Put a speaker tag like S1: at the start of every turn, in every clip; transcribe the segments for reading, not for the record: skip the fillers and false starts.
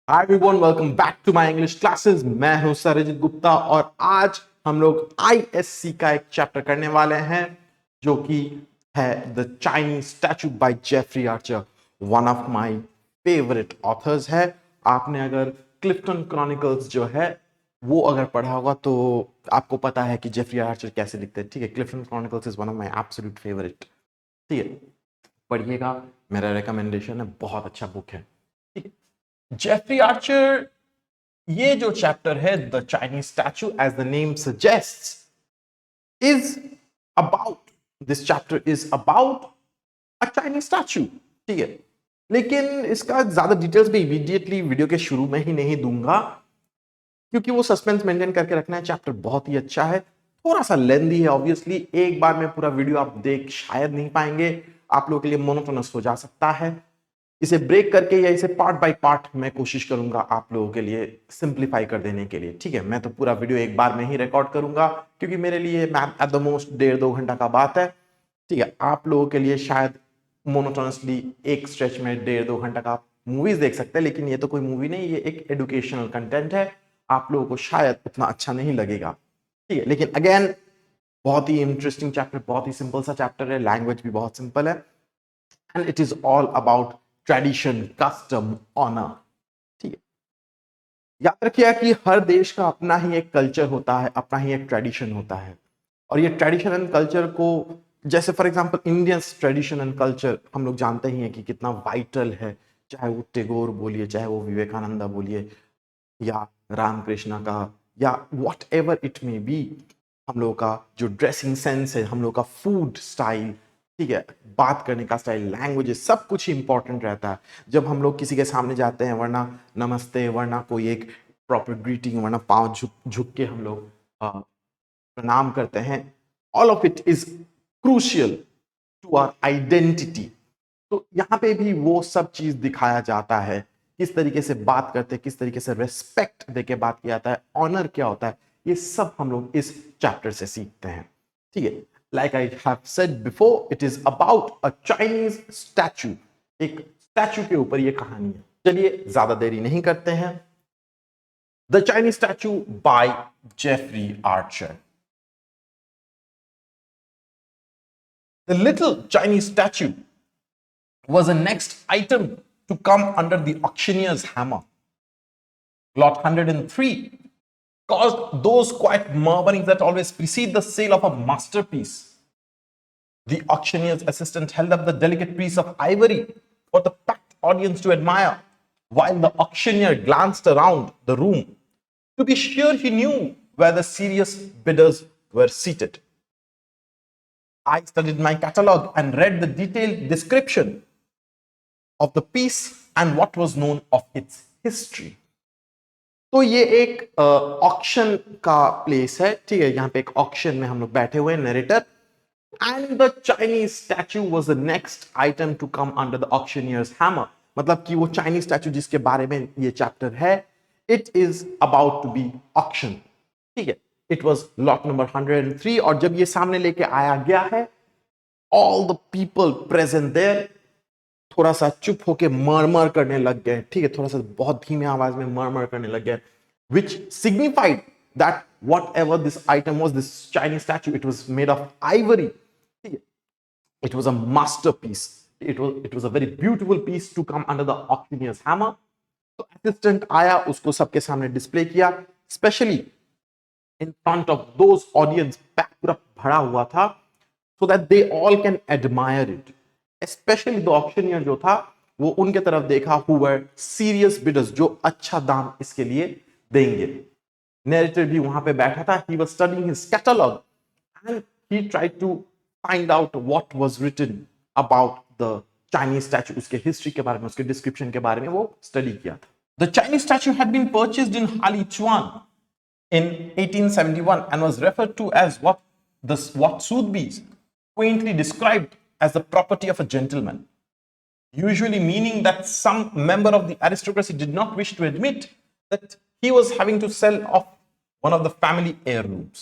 S1: Hi everyone, welcome back to my English classes. मैं हूं सरजित गुप्ता और आज हम लोग आईएससी का एक चैप्टर करने वाले हैं जो कि है the Chinese statue by Jeffrey Archer. One of my favourite authors है। आपने अगर क्लिफ्टन क्रॉनिकल्स जो है वो अगर पढ़ा होगा तो आपको पता है कि जेफरी आर्चर कैसे लिखते हैं। ठीक है, Clifton chronicles is one of my absolute favourite. ठीक है, पढ़िएगा, मेरा रिकमेंडेशन है, बहुत अच्छा बुक है। ठीक है, जेफरी आर्चर, ये जो चैप्टर है the Chinese statue as the name suggests is about this chapter is about a Chinese statue. ठीक है, लेकिन इसका ज्यादा डिटेल्स भी इमीडिएटली वीडियो के शुरू में ही नहीं दूंगा क्योंकि वो सस्पेंस मेंटेन करके रखना है। चैप्टर बहुत ही अच्छा है, थोड़ा सा लेंदी है ऑब्वियसली। एक बार में पूरा वीडियो आप देख शायद नहीं पाएंगे, आप लोगों के लिए मोनोटोनस हो जा सकता है। इसे ब्रेक करके या इसे पार्ट बाय पार्ट मैं कोशिश करूंगा आप लोगों के लिए सिंप्लीफाई कर देने के लिए। ठीक है, मैं तो पूरा वीडियो एक बार में ही रिकॉर्ड करूंगा क्योंकि मेरे लिए एट द मोस्ट 1.5-2 घंटा का बात है। ठीक है, आप लोगों के लिए शायद मोनोटोनसली एक स्ट्रेच में 1.5-2 घंटा का मूवीज देख सकते हैं, लेकिन ये तो कोई मूवी नहीं, ये एक एजुकेशनल कंटेंट है। आप लोगों को शायद उतना अच्छा नहीं लगेगा। ठीक है, लेकिन अगेन बहुत ही इंटरेस्टिंग चैप्टर, बहुत ही सिंपल सा चैप्टर है, लैंग्वेज भी बहुत सिंपल है and it is all about tradition, custom, honour. ठीक है, याद रखिए कि हर देश का अपना ही एक कल्चर होता है, अपना ही एक ट्रेडिशन होता है। और ये ट्रेडिशन एंड कल्चर को, जैसे for example Indian tradition and culture हम लोग जानते ही हैं कि कितना वाइटल है। चाहे वो टैगोर बोलिए, चाहे वो विवेकानंदा बोलिए, या रामकृष्ण का, या what ever it may be. हम लोग का जो ड्रेसिंग सेंस है, हम लोग का फूड स्टाइल, ठीक है, बात करने का स्टाइल, लैंग्वेजेस, सब कुछ इंपॉर्टेंट रहता है जब हम लोग किसी के सामने जाते हैं। वरना नमस्ते, वरना कोई एक प्रॉपर ग्रीटिंग, वरना पाँव झुक झुक के हम लोग प्रणाम करते हैं। All of it is crucial to our identity. तो यहाँ पे भी वो सब चीज दिखाया जाता है, किस तरीके से बात करते हैं, किस तरीके से रेस्पेक्ट देके बात किया जाता है, ऑनर क्या होता है, ये सब हम लोग इस चैप्टर से सीखते हैं। ठीक है, like I have said before, it is about a Chinese statue. एक स्टैचू के ऊपर ये कहानी है। चलिए ज्यादा देरी नहीं करते हैं। The Chinese statue by Jeffrey Archer. The little Chinese statue was the next item to come under the auctioneer's hammer. Lot 103 caused those quiet murmurings that always precede the sale of a masterpiece. The auctioneer's assistant held up the delicate piece of ivory for the packed audience to admire, while the auctioneer glanced around the room to be sure he knew where the serious bidders were seated. I studied my catalogue and read the detailed description of the piece and what was known of its history. तो ये एक auction का place है। ठीक है, यहाँ पे एक ऑक्शन में हम लोग बैठे हुए हैं, narrator, and the Chinese statue was the next item to come under the auctioneer's hammer. मतलब कि वो चाइनीज स्टैचू जिसके बारे में ये चैप्टर है, it is about to be auction. ठीक है, इट वाज लॉट नंबर 103। और जब ये सामने लेके आया गया है, all the people present there थोड़ा सा चुप होके मरमर करने लग गए। ठीक है, थोड़ा सा बहुत धीमे आवाज में मरमर करने लग गए, which signified that whatever this item was, this Chinese statue, it was made of ivory. It was a masterpiece. It was a very beautiful piece to come under the auctioneer's hammer. तो assistant आया, उसको सबके सामने display किया, specially in front of those audience, पूरा भरा हुआ था, so that they all can admire it. Especially the auctioneer जो था, वो उनके तरफ देखा, who were serious bidders, जो अच्छा दाम इसके लिए देंगे। Narrator भी वहां पे बैठा था, he was studying his catalog and he tried to find out what was written about the Chinese statue, उसके हिस्ट्री के बारे में, उसके डिस्क्रिप्शन के बारे में वो स्टडी किया था। The Chinese statue had been purchased in Halichuan in 1871 and was referred to as what Sotheby's quaintly described as the property of a gentleman, usually meaning that some member of the aristocracy did not wish to admit that he was having to sell off one of the family heirlooms.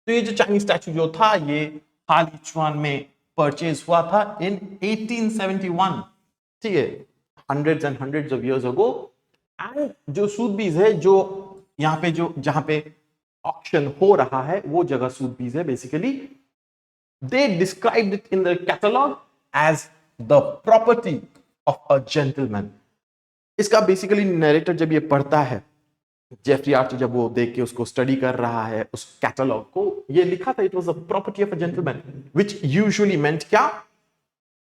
S1: तो ये जो Chinese statue जो था, ये हालीचुआन में purchase हुआ था in 1871. ठीक है, hundreds and hundreds of years ago, and जो सूदबीज है, जो यहाँ पे जो जहां पे ऑक्शन हो रहा है वो जगह सूदबीज है basically. They described it in the catalogue as the property of a gentleman. इसका बेसिकली नरेटर जब ये पढ़ता है, जेफरी आर्चर जब वो देख के उसको स्टडी कर रहा है उस कैटलॉग को, ये लिखा था it was a property of a gentleman, which usually meant क्या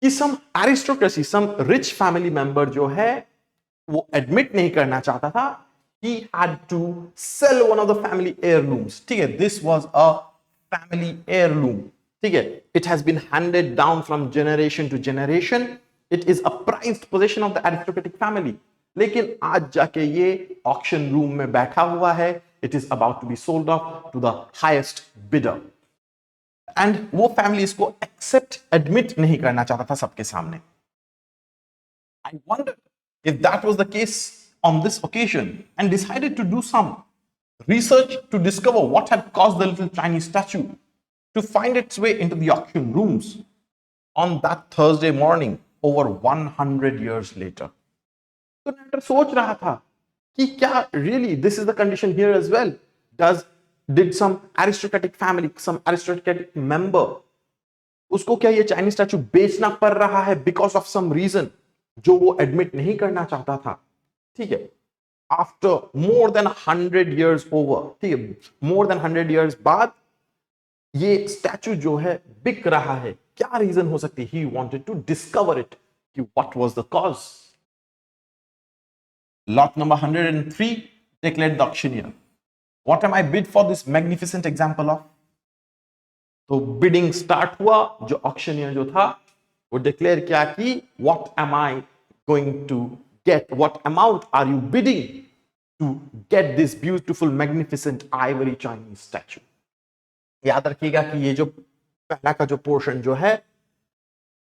S1: कि some aristocracy, some rich family member जो है वो एडमिट नहीं करना चाहता था. he had to sell one of the family heirlooms. ठीक है, this was a family heirloom. ठीक है, it has been handed down from generation to generation. It is a prized possession of the aristocratic family. लेकिन आज जाके ये auction room में बैठा हुआ है. It is about to be sold off to the highest bidder. And वो family इसको एक्सेप्ट एडमिट नहीं करना चाहता था सबके सामने. I wonder if that was the case on this occasion, and decided to do some research to discover what had caused the little Chinese statue to find its way into the auction rooms on that Thursday morning over 100 years later. तो नेटर सोच रहा था कि क्या really this is the condition here as well. Did some aristocratic family, some aristocratic member, उसको क्या ये Chinese statue बेचना पड़ रहा है बिकॉज ऑफ सम रीजन जो वो एडमिट नहीं करना चाहता था. ठीक है, after more than 100 years over, ठीक है, मोर देन 100 years बाद ये स्टैचू जो है बिक रहा है. क्या रीजन हो सकती है? He wanted to discover it कि what was the cause. Lot number 103 declared the auctioneer, what am I bid for this magnificent example of? तो बिडिंग स्टार्ट हुआ. जो ऑक्शनियर जो था वो डिक्लेयर किया कि what am I going to get, what amount are you bidding to get this beautiful magnificent ivory Chinese statue. याद रखिएगा कि ये जो पहला का जो पोर्शन जो है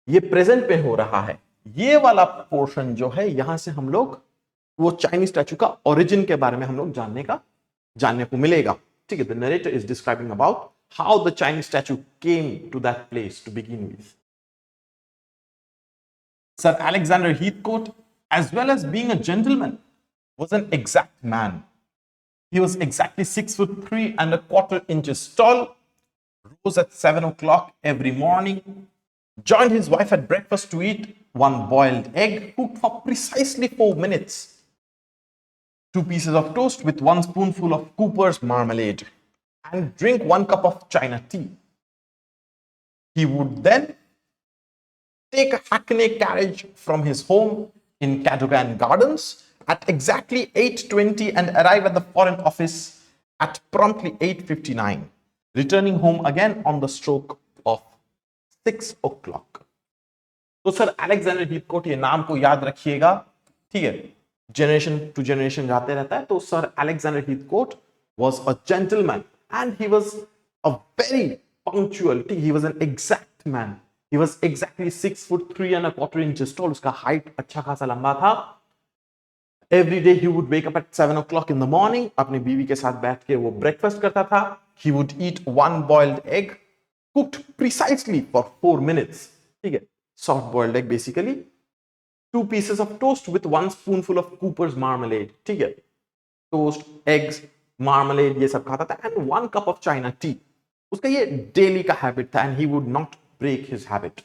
S1: ये प्रेजेंट में हो रहा है. ये वाला पोर्शन जो है यहां से हम लोग वो चाइनीज स्टैचू का ओरिजिन के बारे में हम लोग जानने को मिलेगा. ठीक है, the narrator is describing about how the Chinese statue came to that place to begin with. Sir Alexander Heathcote, as well as being a gentleman, was an exact man. He was exactly 6'3" and a quarter inches tall, rose at 7 o'clock every morning, joined his wife at breakfast to eat one boiled egg cooked for precisely 4 minutes, 2 pieces of toast with 1 spoonful of Cooper's marmalade, and drink 1 cup of China tea. He would then take a hackney carriage from his home in Cadogan Gardens at exactly 8:20 and arrive at the Foreign Office at promptly 8:59, returning home again on the stroke of 6 o'clock. तो sir Alexander Heathcote, ये नाम को याद रखिएगा. ठीक है, generation to generation जाते रहता है. तो sir Alexander Heathcote was a gentleman. And he was a very punctual, he was an exact man. He was exactly 6'3" and a quarter inches tall. उसका height अच्छा खासा लंबा था. Every day he would wake up at 7 o'clock in the morning. अपनी बीवी के साथ बैठ के वो breakfast करता था. He would eat 1 boiled egg cooked precisely for 4 minutes. ठीक है, soft boiled egg basically. 2 pieces of toast with 1 spoonful of Cooper's marmalade. ठीक है, toast, eggs, मार्मलेड ये सब खाता था. And 1 cup of China tea. उसका ये डेली का हैबिट था and he would not break his habit.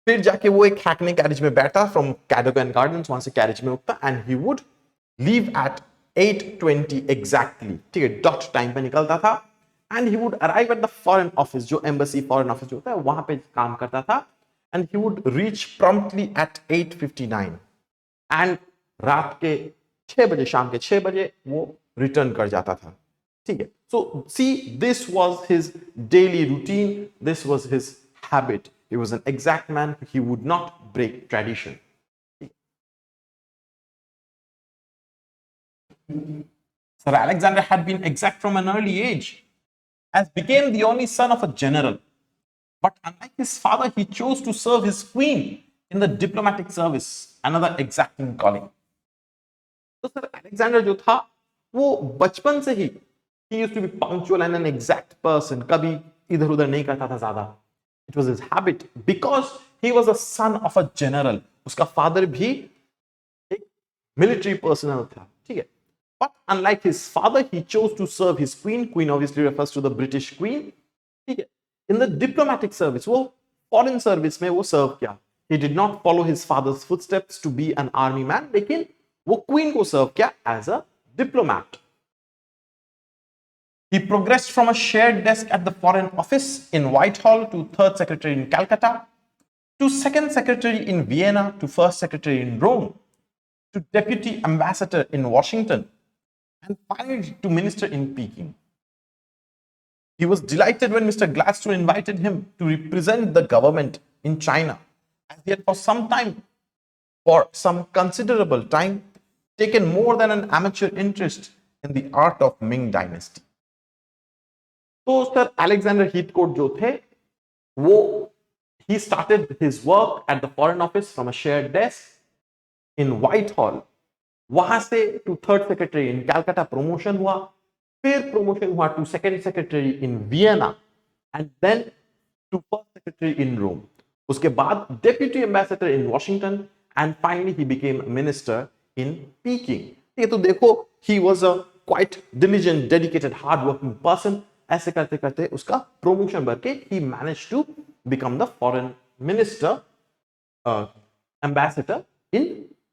S1: फिर जाके वो एक हैकनी कैरेज में बैठा फ्रॉम कैडोगन गार्डन्स, वहां से कैरेज में उठता and he would leave at 8:20 exactly. ठीक है, डॉट टाइम पे निकलता था. And he would arrive at the foreign office, जो एम्बेसी फॉरेन ऑफिस जो होता है वहां पे काम करता था. And he would reach promptly at 8:59 and रात के 6 बजे, शाम के 6 बजे वो रिटर्न कर जाता था. ठीक है, so see this was his daily routine, this was his habit. He was an exact man, he would not break tradition. Sir Alexander had been exact from an early age, as became the only son of a general. But unlike his father, he chose to serve his queen in the diplomatic service, another exacting calling. तो sir Alexander जो था वो बचपन से ही he used to be punctual and an exact person. कभी इधर उधर नहीं करता था ज्यादा. It was his habit because he was a son of a general. उसका फादर भी एक military personnel था, ठीक है. But unlike his father, he chose to serve his queen. Queen obviously refers to the British queen. ठीक है. In the diplomatic service, वो foreign service में वो serve किया. He did not follow his father's footsteps to be an army man, लेकिन वो queen को serve किया as a diplomat. He progressed from a shared desk at the Foreign Office in Whitehall to third secretary in Calcutta, to second secretary in Vienna, to first secretary in Rome, to deputy ambassador in Washington, and finally to minister in Peking. He was delighted when Mr. Gladstone invited him to represent the government in China, as he had for some considerable time, taken more than an amateur interest in the art of Ming dynasty. तो sir Alexander Heathcote जो थे वो he started his work at the foreign office from a shared desk in Whitehall. वहां से to third secretary in Calcutta promotion हुआ, फिर promotion हुआ to second secretary in Vienna and then to first secretary in Rome. उसके बाद deputy ambassador in Washington and finally he became minister in Peking. ठीक है, तो देखो he was a quite diligent, dedicated, hard-working person. ऐसे करते करते उसका promotion बढ़ के he managed to become the foreign minister, ambassador in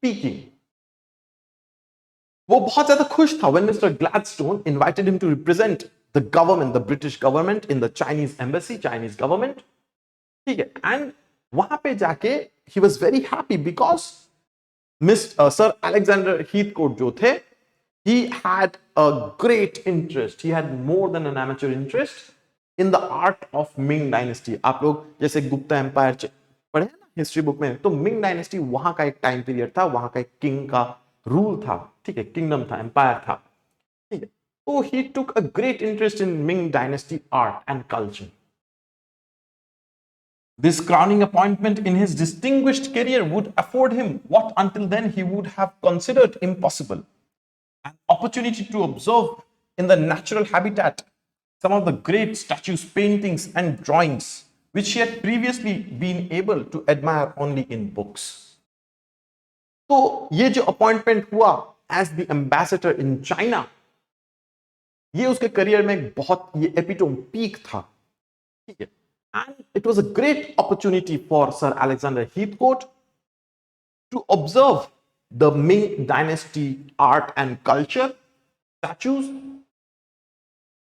S1: Peking. वो बहुत ज्यादा खुश था when Mr. Gladstone invited him to represent the government, the British government in the Chinese embassy, Chinese government. ठीक है, and वहां पे जाके he was very happy because Sir Alexander Heathcote जो थे, he had a great interest, he had more than an amateur interest in the art of Ming dynasty. आप लोग जैसे गुप्ता एम्पायर पढ़े हैं ना हिस्ट्री बुक में, तो मिंग डायनेस्टी वहां का एक टाइम पीरियड था, वहां का एक किंग का रूल था, ठीक है, किंगडम था, एम्पायर था, ठीक है. तो he took a great interest in Ming dynasty art and culture. This crowning appointment in his distinguished career would afford him what until then he would have considered impossible: an opportunity to observe in the natural habitat some of the great statues, paintings, and drawings which he had previously been able to admire only in books. तो ये जो appointment हुआ as the ambassador in China, ये उसके career में बहुत ये epitome peak था, ठीक है. And it was a great opportunity for Sir Alexander Heathcote to observe the Ming dynasty art and culture, statues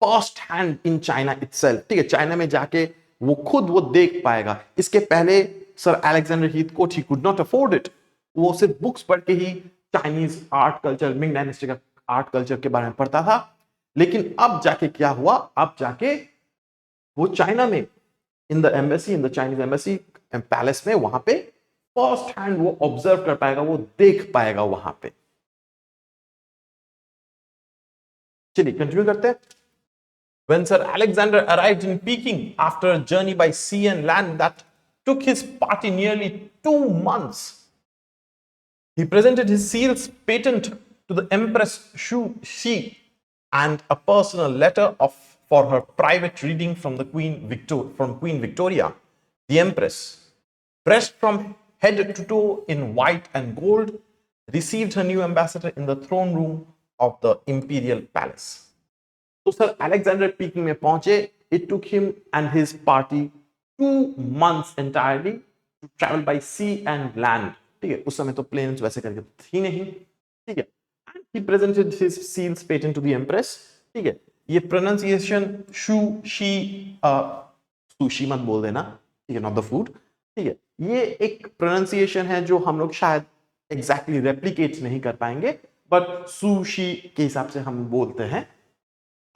S1: first hand in China itself. ठीक है, चाइना में जाके वो खुद वो देख पाएगा. इसके पहले sir Alexander Heathcote he could not afford it. वो सिर्फ बुक्स पढ़ के ही Chinese art culture, Ming dynasty का आर्ट कल्चर के बारे में पढ़ता था. लेकिन अब जाके क्या हुआ, अब जाके वो चाइना में in the embassy, in the Chinese embassy palace में वहां पे फर्स्ट हैंड वो ऑब्जर्व कर पाएगा, वो देख पाएगा वहां पे. चलिए कंटिन्यू करते हैं. When Sir Alexander arrived in Peking after a journey by sea and land that took his party nearly 2 months, he presented his seals patent to the Empress Xi and a personal letter for her private reading from Queen Victoria. The Empress, dressed from head to toe in white and gold, received her new ambassador in the throne room of the imperial palace. तो sir Alexander peeking में पहुंचे. It took him and his party 2 months entirely to travel by sea and land. ठीक है, उस समय तो planes वैसे करके थी नहीं, ठीक है. And he presented his seals patent to the empress. ठीक है, ये प्रोनाउंसिएशन सुशी मत बोल देना, ठीक है, नॉट द फूड, ठीक है. ये एक प्रोनाउंसिएशन है जो हम लोग शायद एग्जैक्टली रेप्लिकेट नहीं कर पाएंगे, बट सुशी के हिसाब से हम बोलते हैं.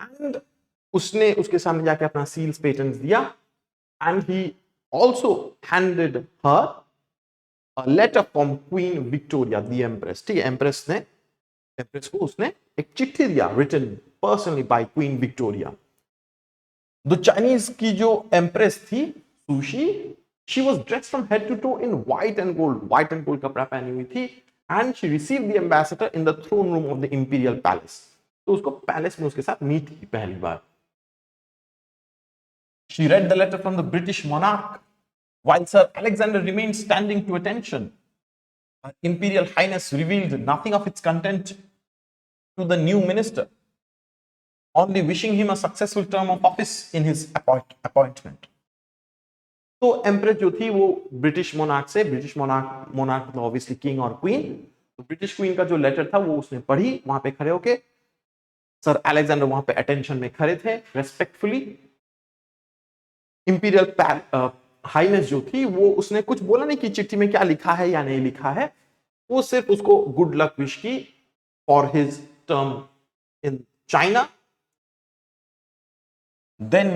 S1: एंड उसने उसके सामने जाके अपना सील्स पेटेंट्स दिया. And he also handed her a letter from Queen Victoria the empress. ठीक है, एम्प्रेस को उसने एक चिट्ठी दिया, written personally by Queen Victoria. The Chinese की जो एम्प्रेस थी Tzu Hsi, she was dressed from head to toe in white and gold कपड़ा पहनी हुई थी. And she received the ambassador in the throne room of the imperial palace. तो उसको palace में उसके साथ मीट की पहली बार. She read the letter from the British monarch while Sir Alexander remained standing to attention. Her Imperial Highness revealed nothing of its content to the new minister, only wishing him a successful term of office in his appointment. तो empress जो थी वो British monarch मतलब obviously king और queen, तो British queen का जो letter था वो उसने पढ़ी वहां पे खड़े होके। सर अलेक्जेंडर वहां पे अटेंशन में खड़े थे रेस्पेक्टफुली। इंपीरियल हाईनेस जो थी वो उसने कुछ बोला नहीं कि चिट्ठी में क्या लिखा है या नहीं लिखा है, वो सिर्फ उसको गुड लक विश की for his term in China. Then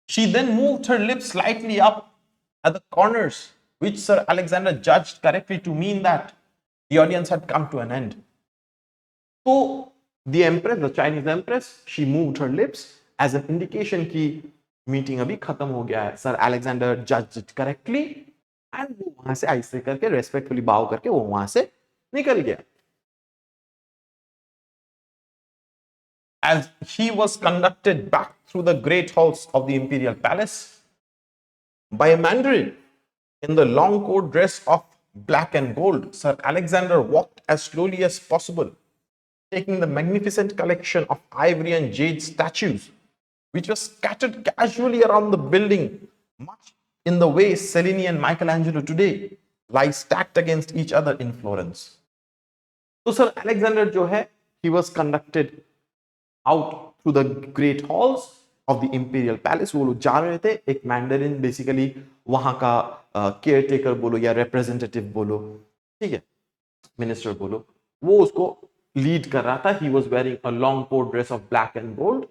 S1: she moved her lips slightly up at the corners, which Sir Alexander judged correctly to mean that the audience had come to an end. So the empress, the Chinese empress, she moved her lips as an indication कि meeting अभी खत्म हो गया है। Sir Alexander judged it correctly and वो वहां से ऐसे करके रेस्पेक्टफुली बाव करके वो वहां से निकल गया। As he was conducted back through the great halls of the imperial palace by a mandarin in the long coat dress of black and gold, Sir Alexander walked as slowly as possible, taking the magnificent collection of ivory and jade statues, which was scattered casually around the building, much in the way Cellini and Michelangelo today lie stacked against each other in Florence. So Sir Alexander जो है, he was conducted out through the great halls of the imperial palace। वो लोग जा रहे थे, एक Mandarin basically वहां का केयर टेकर बोलो या रिप्रेजेंटेटिव बोलो, ठीक है, मिनिस्टर बोलो, वो उसको लीड कर रहा था। He was wearing a long coat dress of black and gold.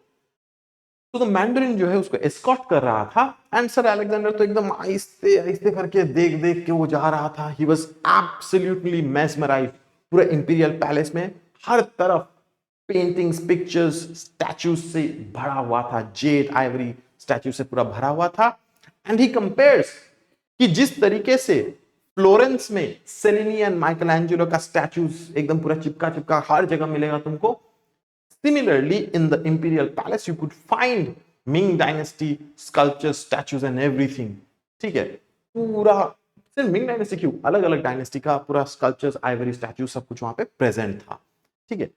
S1: तो द मैंडरिन जो है उसको एस्कॉर्ट कर रहा था एंड सर अलेक्जेंडर तो एकदम आहिस्ते आहिस्ते करके देख देख के वो जा रहा था। He was absolutely mesmerised. पूरा इंपीरियल पैलेस में हर तरफ पेंटिंग्स, पिक्चर्स, स्टैचूज से भरा हुआ था, जेड आइवरी स्टैचू से पूरा भरा हुआ था। एंड ही कंपेयर्स कि जिस तरीके से फ्लोरेंस में सेलिनी एंड माइकलएंजेलो का स्टैचूज एकदम पूरा चिपका चिपका हर जगह मिलेगा तुमको, similarly in the imperial palace you could find Ming dynasty sculptures, statues and everything। ठीक है, पूरा सिर्फ मिंग डायनेस्टी क्यों, अलग अलग डायनेस्टी का पूरा स्कल्पचर्स, आइवरी स्टैचू सब कुछ वहां पे प्रेजेंट था। ठीक है,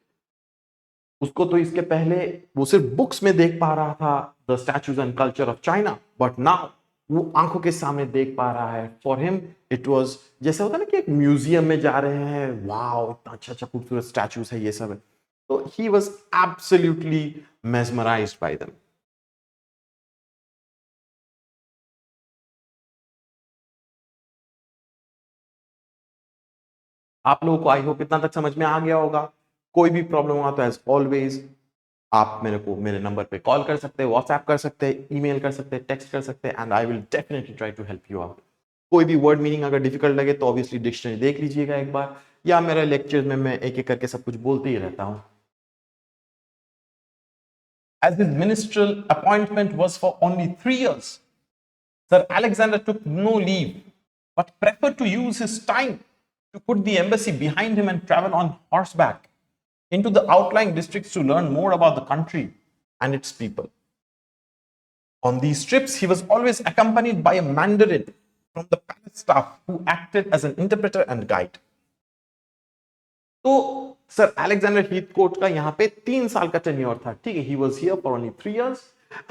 S1: उसको तो इसके पहले वो सिर्फ बुक्स में देख पा रहा था the statues and culture of China, but now वो आंखों के सामने देख पा रहा है। फॉर हिम इट वाज जैसे होता है ना कि एक म्यूजियम में जा रहे हैं, वाओ इतना अच्छा अच्छा खूबसूरत स्टैचूज है ये सब है। So he was absolutely mesmerized by them। आप लोगों को आई होप इतना तक समझ में आ गया होगा। कोई भी प्रॉब्लम हुआ तो एज ऑलवेज आप मेरे नंबर पे कॉल कर सकते हैं, व्हाट्सएप कर सकते हैं, ईमेल कर सकते हैं, टेक्स्ट कर सकते हैं and I will definitely try to help you out. कोई भी वर्ड मीनिंग अगर डिफिकल्ट लगे तो ऑब्वियसली डिक्शनरी देख लीजिएगा एक बार, या मेरे लेक्चर्स में मैं एक एक करके सब कुछ बोलते ही रहता हूं। As his ministerial appointment was for only 3 years, Sir Alexander took no leave, but preferred to use his time to put the embassy behind him and travel on horseback into the outlying districts to learn more about the country and its people. On these trips, he was always accompanied by a mandarin from the palace staff who acted as an interpreter and guide. तो sir Alexander Heathcote का यहाँ पे 3 साल का tenure था। ठीक है, he was here for only 3 years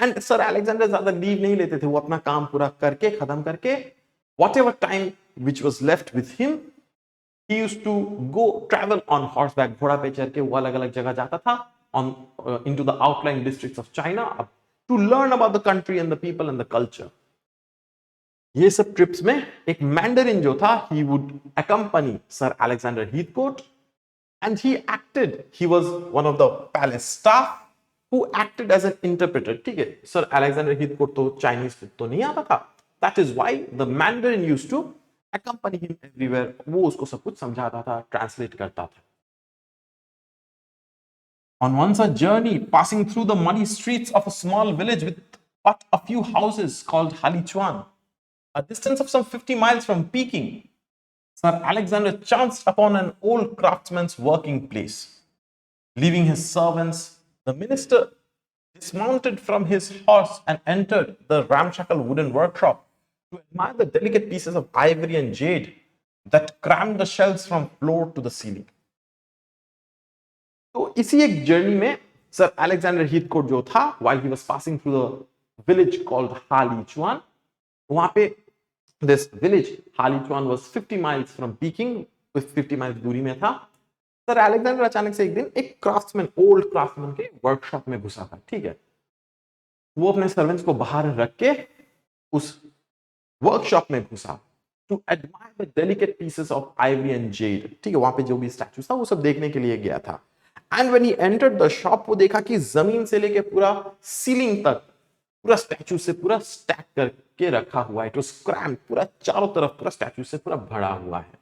S1: and sir Alexander ज्यादा लीव नहीं लेते थे, वो अपना काम पूरा करके खत्म करके whatever time which was left with him, he used to go travel on horseback, घोड़ा पे चढ़ के वो अलग अलग जगह जाता था on into the outline districts of China to learn about the country and the people and the culture. ये सब ट्रिप्स में एक मैंडरिन जो था, he would accompany sir Alexander Heathcote and he was one of the palace staff who acted as an interpreter। ठीक है, sir Alexander Heathcote तो Chinese तो नहीं आता था, that is why the mandarin used to accompany him everywhere। वो उसको सब कुछ समझाता था, ट्रांसलेट करता था। On once a journey passing through the muddy streets of a small village with but a few houses called Halichuan, a distance of some 50 miles from Peking, Sir Alexander chanced upon an old craftsman's working place. Leaving his servants, the minister dismounted from his horse and entered the ramshackle wooden workshop to admire the delicate pieces of ivory and jade that crammed the shelves from floor to the ceiling. तो इसी एक journey में sir Alexander Heathcote जो था, while he was passing through the village called हालीचुआन, वहां पे this village हालीचुआन was 50 miles from Peking, 50 miles दूरी में था. सर अलेक्जेंडर अचानक से एक दिन एक क्राफ्ट्समैन, ओल्ड क्राफ्ट्समैन के वर्कशॉप में घुसा था. ठीक है, वो अपने सर्वेंट्स को बाहर रख के उस वर्कशॉप में घुसा to admire the delicate pieces of ivory and jade. ठीक है, वहां पे जो भी स्टैचूज था वो सब देखने के लिए गया था. And when he entered the shop, वो देखा कि जमीन से लेके पूरा सीलिंग तक पूरा स्टैचू से पूरा स्टैक करके रखा हुआ है. इट वाज क्रैम्ड, पूरा चारों तरफ पूरा स्टैचू से पूरा भरा हुआ है.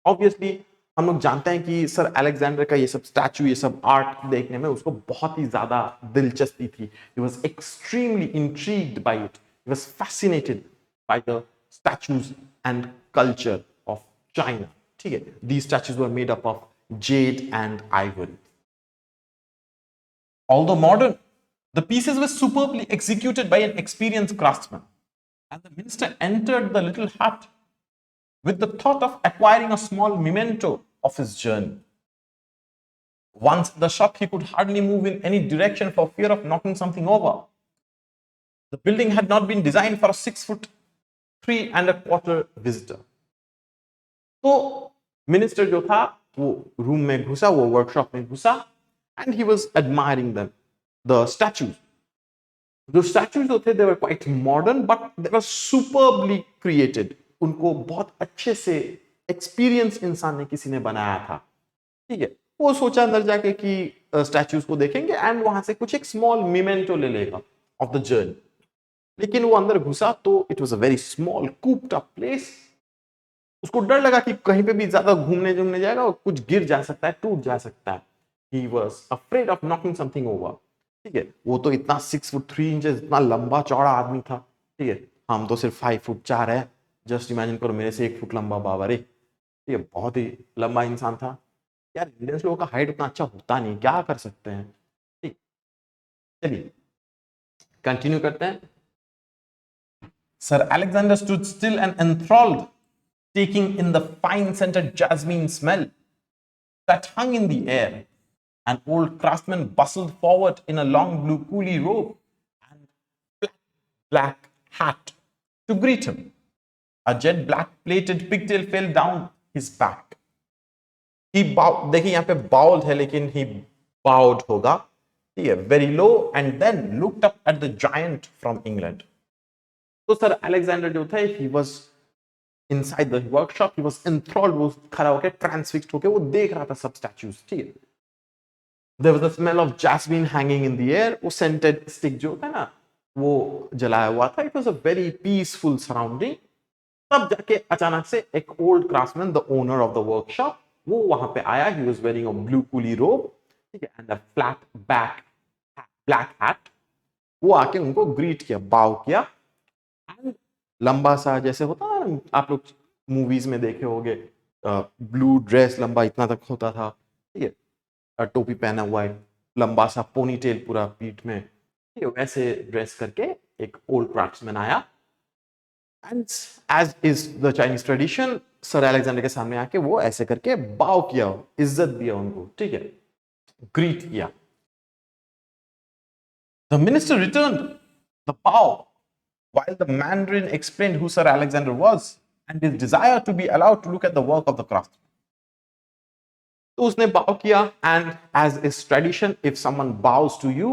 S1: ऑब्वियसली हम लोग जानते हैं कि सर अलेक्जेंडर का ये सब स्टैचू, ये सब आर्ट देखने में उसको बहुत ही ज्यादा दिलचस्पी थी. He was extremely intrigued by it. He was fascinated by the statues and culture of China. ठीक है, these statues were made up of jade and ivory. Although modern, the pieces were superbly executed by an experienced craftsman, and the minister entered the little hut with the thought of acquiring a small memento of his journey. Once in the shop, he could hardly move in any direction for fear of knocking something over. The building had not been designed for a 6'3¼ visitor. तो minister जो था वो room में घुसा, वो workshop में घुसा, and he was admiring them, the statues. जो स्टैचूज होते they were quite modern but they were superbly created. उनको बहुत अच्छे से एक्सपीरियंस इंसान ने, किसी ने बनाया था. ठीक है, वो सोचा अंदर जाके कि स्टैचूज को देखेंगे एंड वहां से कुछ एक स्मॉल मिमेंटो ले लेगा ऑफ द जर्नी. लेकिन वो अंदर घुसा तो it was a very small cooped up place. उसको डर लगा कि कहीं पे भी ज्यादा घूमने जाएगा और कुछ गिर जा सकता है, टूट जा सकता है. He was afraid of knocking something over. ठीक है, वो तो इतना 6'3" इतना लंबा चौड़ा आदमी था. ठीक है, हम तो सिर्फ 5'4" है. जस्ट इमेजिन करो मेरे से 1 फुट लंबा बाबा रे. ठीक है, बहुत ही लंबा इंसान था. यार इंडियंस लोगों का हाइट उतना अच्छा होता नहीं, क्या कर सकते हैं. ठीक, चलिए कंटिन्यू करते हैं. Sir Alexander stood still and enthralled, taking in the fine scented jasmine smell that hung in the air. An old craftsman bustled forward in a long blue coolie robe and black hat to greet him. A jet black plated pigtail fell down his back. He bowed. देखिए यहाँ पे bowed है लेकिन he bowed होगा. ठीक है, very low, and then looked up at the giant from England. तो sir Alexander जो थे, he was inside the workshop, he was enthralled. वो खड़ा होकर ट्रांसफिक्स्ड होकर वो देख रहा था सब स्टैचूज. ठीक है, there was the smell of jasmine hanging in the air. वो scented stick जो था ना, वो जलाया हुआ था. It was a very peaceful surrounding. तब जाके अचानक से एक old craftsman, the owner of the workshop, वो वहां पे आया. He was wearing a blue coolie robe, ठीक है, and a flat black hat. वो आके उनको ग्रीट किया, बाव किया. एंड लंबा सा, जैसे होता है आप लोग मूवीज में देखे होंगे, ब्लू ड्रेस लंबा इतना तक होता था. ठीक है, टोपी पहना हुआ है, लंबा सा पोनी टेल पूरा पीठ में. ठीक है, वैसे ड्रेस करके एक ओल्ड क्राफ्ट्समैन आया. And as is the Chinese tradition, sir Alexander के सामने आके वो ऐसे करके बाव किया, इज्जत दिया उनको. ठीक है, ग्रीट किया. The minister returned the bow while the Mandarin explained who Sir Alexander was and his desire to be allowed to look at the work of the craftsman. तो उसने bow किया, and as is tradition, if someone bows to you,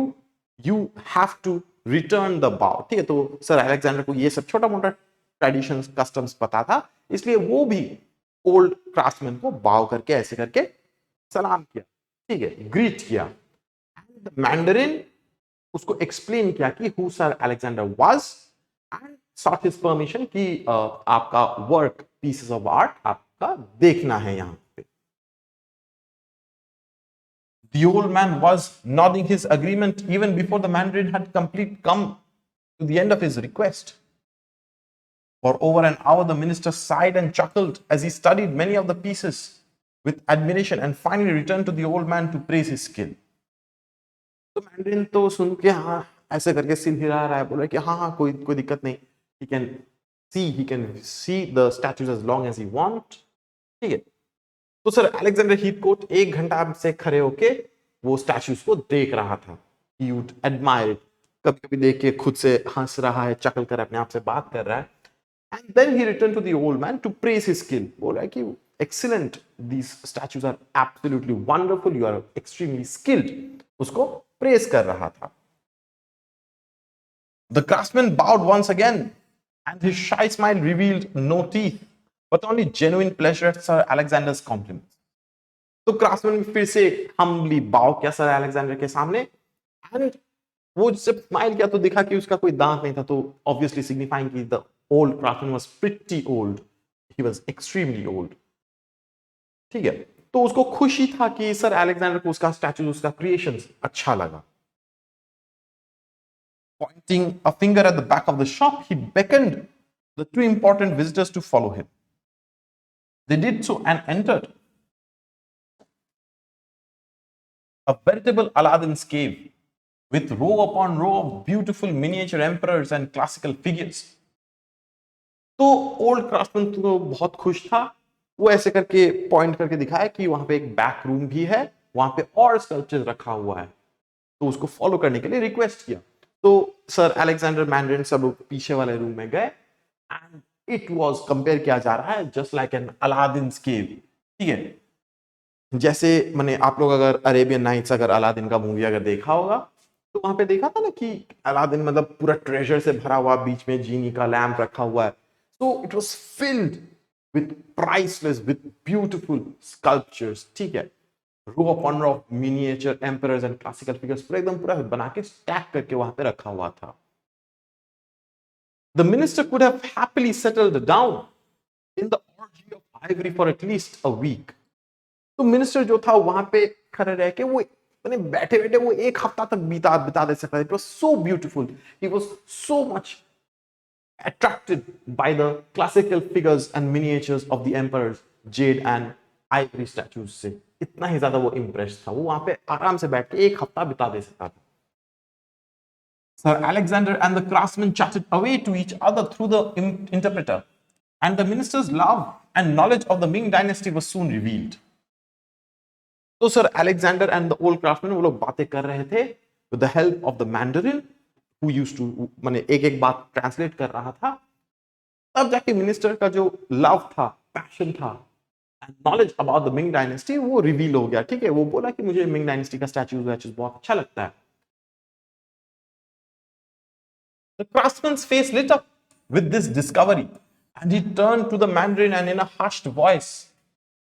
S1: you have to return the bow. ठीक है, तो sir Alexander को ये सब छोटा मोटा ट्रेडिशंस, कस्टम्स पता था, इसलिए वो भी ओल्ड क्राफ्ट्समैन को बाव करके ऐसे करके सलाम किया. ठीक है, ग्रीट किया. एंड द मैंडरिन उसको एक्सप्लेन किया कि who sir Alexander was and sought his permission कि आपका वर्क, पीसेस ऑफ आर्ट आपका देखना है यहां पे. The old man was nodding his agreement even before the Mandarin had come to the end of his request. For over an hour, the minister sighed and chuckled as he studied many of the pieces with admiration and finally returned to the old man to praise his skill. तो mandarin तो सुन के हाँ ऐसे करके सिर हिला रहा है, बोला कि हाँ हाँ कोई दिक्कत नहीं. He can see the statues as long as he wants. ठीक है। तो सर अलेक्जेंडर हीथकोट 1 घंटा से खड़े होके वो स्टैच्यूज को देख रहा था। He would admire it. कभी कभी देख के खुद से हंस रहा है, चकल कर अपने आप से बात कर रहा है। And then he returned to the old man to praise his skill. बोला कि excellent, these statues are absolutely wonderful, you are extremely skilled. उसको praise कर रहा था। The craftsman bowed once again, and his shy smile revealed no teeth, but only genuine pleasure at Sir Alexander's compliments. तो craftsman फिर से humbly bow किया sir Alexander के सामने, and वो जब स्माइल किया तो दिखा कि उसका कोई दांत नहीं था, तो obviously signifying कि the old craftsman was pretty old, he was extremely old. ठीक है, तो उसको खुशी था कि सर अलेक्जेंडर को उसका स्टैचू, उसका क्रिएशन अच्छा लगा। Pointing a finger at the back of the shop, he beckoned the two important visitors to follow him. They did so and entered a veritable Aladdin's cave with row upon row of beautiful miniature emperors and classical figures. तो old craftsman तो बहुत खुश था, वो ऐसे करके point करके दिखाया कि वहां पे एक बैक रूम भी है, वहां पे और स्कल्पचर रखा हुआ है, तो उसको फॉलो करने के लिए रिक्वेस्ट किया। तो सर अलेक्जेंडर मैंड्रिन सब लोग पीछे वाले रूम में गए, एंड इट वाज कंपेयर किया जा रहा है जस्ट लाइक एन अलादीन्स केव। ठीक है, जैसे मैंने आप लोग अगर अरेबियन नाइट्स, अगर अलादीन का मूवी अगर देखा होगा, तो वहां पे देखा था ना कि अलादीन मतलब पूरा ट्रेजर से भरा हुआ, बीच में जीनी का लैम्प रखा हुआ है, so it was filled with priceless, with beautiful sculptures. ठीक है, row upon row of miniature emperors and classical figures पूरा एकदम पूरा बना के स्टैक करके वहां पे रखा हुआ था। The minister could have happily settled down in the orgy of ivory for at least a week. तो मिनिस्टर जो था वहां पे खड़े रह के वो मैंने बैठे बैठे वो 1 हफ्ता तक बिता दे सकता था। It was so beautiful. He was so much attracted by the classical figures and miniatures of the emperors, jade and ivory statues से इतना ही ज्यादा वो इम्प्रेस था, वो वहां पे आराम से बैठ के 1 हफ्ता बिता दे सकता था। Sir Alexander and the craftsman chatted away to each other through the interpreter, and the minister's love and knowledge of the Ming dynasty was soon revealed. तो sir Alexander and the old craftsman वो लोग बातें कर रहे थे with the help of the mandarin, who used to माने एक एक बात ट्रांसलेट कर रहा था। तब जाके मिनिस्टर का जो लव था, पैशन था and knowledge about the Ming dynasty वो रिवील हो गया। ठीक है, वो बोला कि मुझे मिंग डायनेस्टी का स्टैच्यू बहुत अच्छा लगता है। The craftsman's face lit up with this discovery, and he turned to the Mandarin and in a hushed voice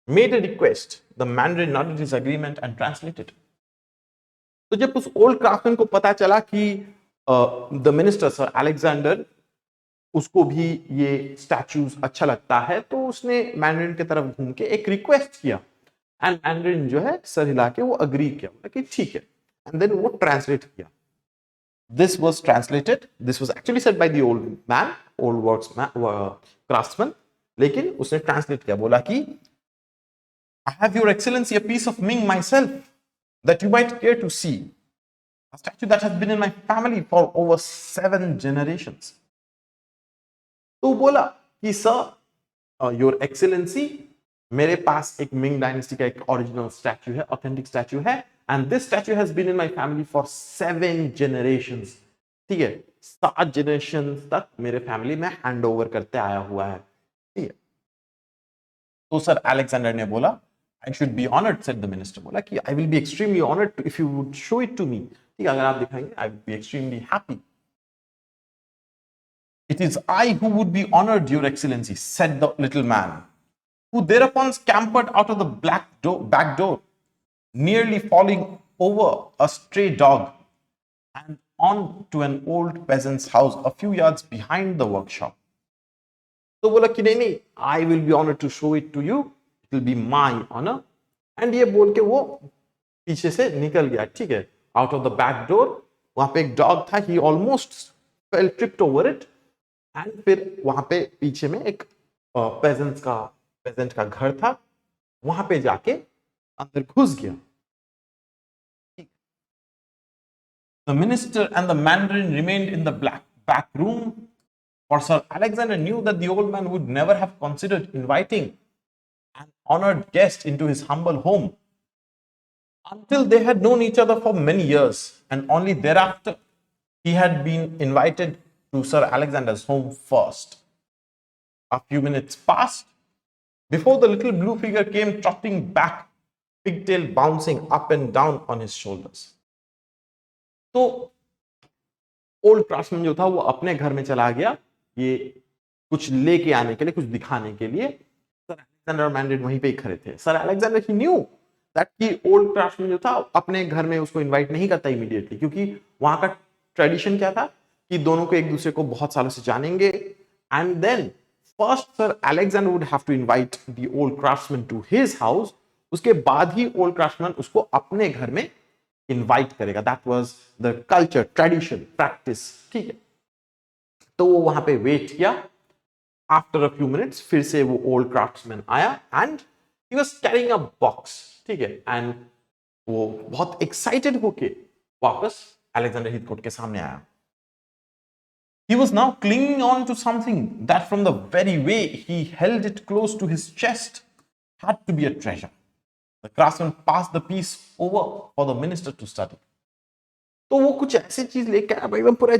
S1: made a request. The Mandarin nodded his agreement and translated. तो जब उस old craftsman को पता चला कि the minister sir Alexander उसको भी ये स्टैच्यूज अच्छा लगता है, तो उसने मैंड्रिन की तरफ घूम के एक रिक्वेस्ट किया, एंड मैंड्रिन जो है सर हिला के वो अग्री किया, बोला कि ठीक है, एंड देन वो ट्रांसलेट किया। This was translated, this was actually said by the old man, old worksman, craftsman, लेकिन उसने ट्रांसलेट किया, बोला कि I have your excellency a piece of Ming myself that you might care to see, a statue that has been in my family for over 7 generations. तो बोला कि sir your excellency, मेरे पास एक मिंग डायनेस्टी का एक original statue है, authentic statue है, and this statue has been in my family for 7 generations. ठीक है, 7 जनरेशन तक मेरे फैमिली में हैंड ओवर करते आया हुआ है। ठीक है, तो सर अलेक्जेंडर ने बोला I should be honoured, said the minister, बोला कि I will be extremely honoured if you would show it to me. ठीक है, अगर आप दिखाएंगे I will be extremely happy. It is I who would be honored, your excellency, said the little man, who thereupon scampered out of the back door, nearly falling over a stray dog and on to an old peasant's house a few yards behind the workshop. तो बोला कि नहीं, I will be honored to show it to you, it will be my honor, and ये बोल के वो पीछे से निकल गया। ठीक है, out of the back door, वहां पे एक डॉग था, he almost fell tripped over it, and फिर वहां पे पीछे में एक पेजेंट का घर था, वहां पे जाके अंदर घुस गया। The minister and the Mandarin remained in the back room, for Sir Alexander knew that the old man would never have considered inviting an honored guest into his humble home until they had known each other for many years, and only thereafter he had been invited to Sir Alexander's home first. A few minutes passed before the little blue figure came trotting back, pigtail bouncing up and down on his shoulders. तो old craftsman जो था वो अपने घर में चला गया, ये कुछ लेके आने के लिए, कुछ दिखाने के लिए। सर अलेक्जेंडर और मैंडेट वहीं पे ही खड़े थे। Sir Alexander he knew that कि ओल्ड क्राफ्ट्समैन जो था अपने घर में उसको इनवाइट नहीं करता इमीडिएटली, क्योंकि वहां का ट्रेडिशन क्या था कि दोनों को एक दूसरे को बहुत सालों से जानेंगे, and then first sir Alexander would have to invite the old craftsman to his house, उसके बाद ही ओल्ड क्राफ्ट्समैन उसको अपने घर में इनवाइट करेगा। That was the culture, tradition, practice, ठीक है। तो वो वहां पे वेट किया। आफ्टर अ फ्यू मिनट्स फिर से वो ओल्ड क्राफ्ट्समैन आया and he was carrying a box, ठीक है, एंड वो बहुत एक्साइटेड होके वापस अलेक्जेंडर हीथकोट के सामने आया। He was now clinging on to something that from the very way he held it close to his chest had to be a treasure. The craftsman passed the piece over for the minister to study. तो वो कुछ ऐसी चीज लेके आया, एकदम पूरा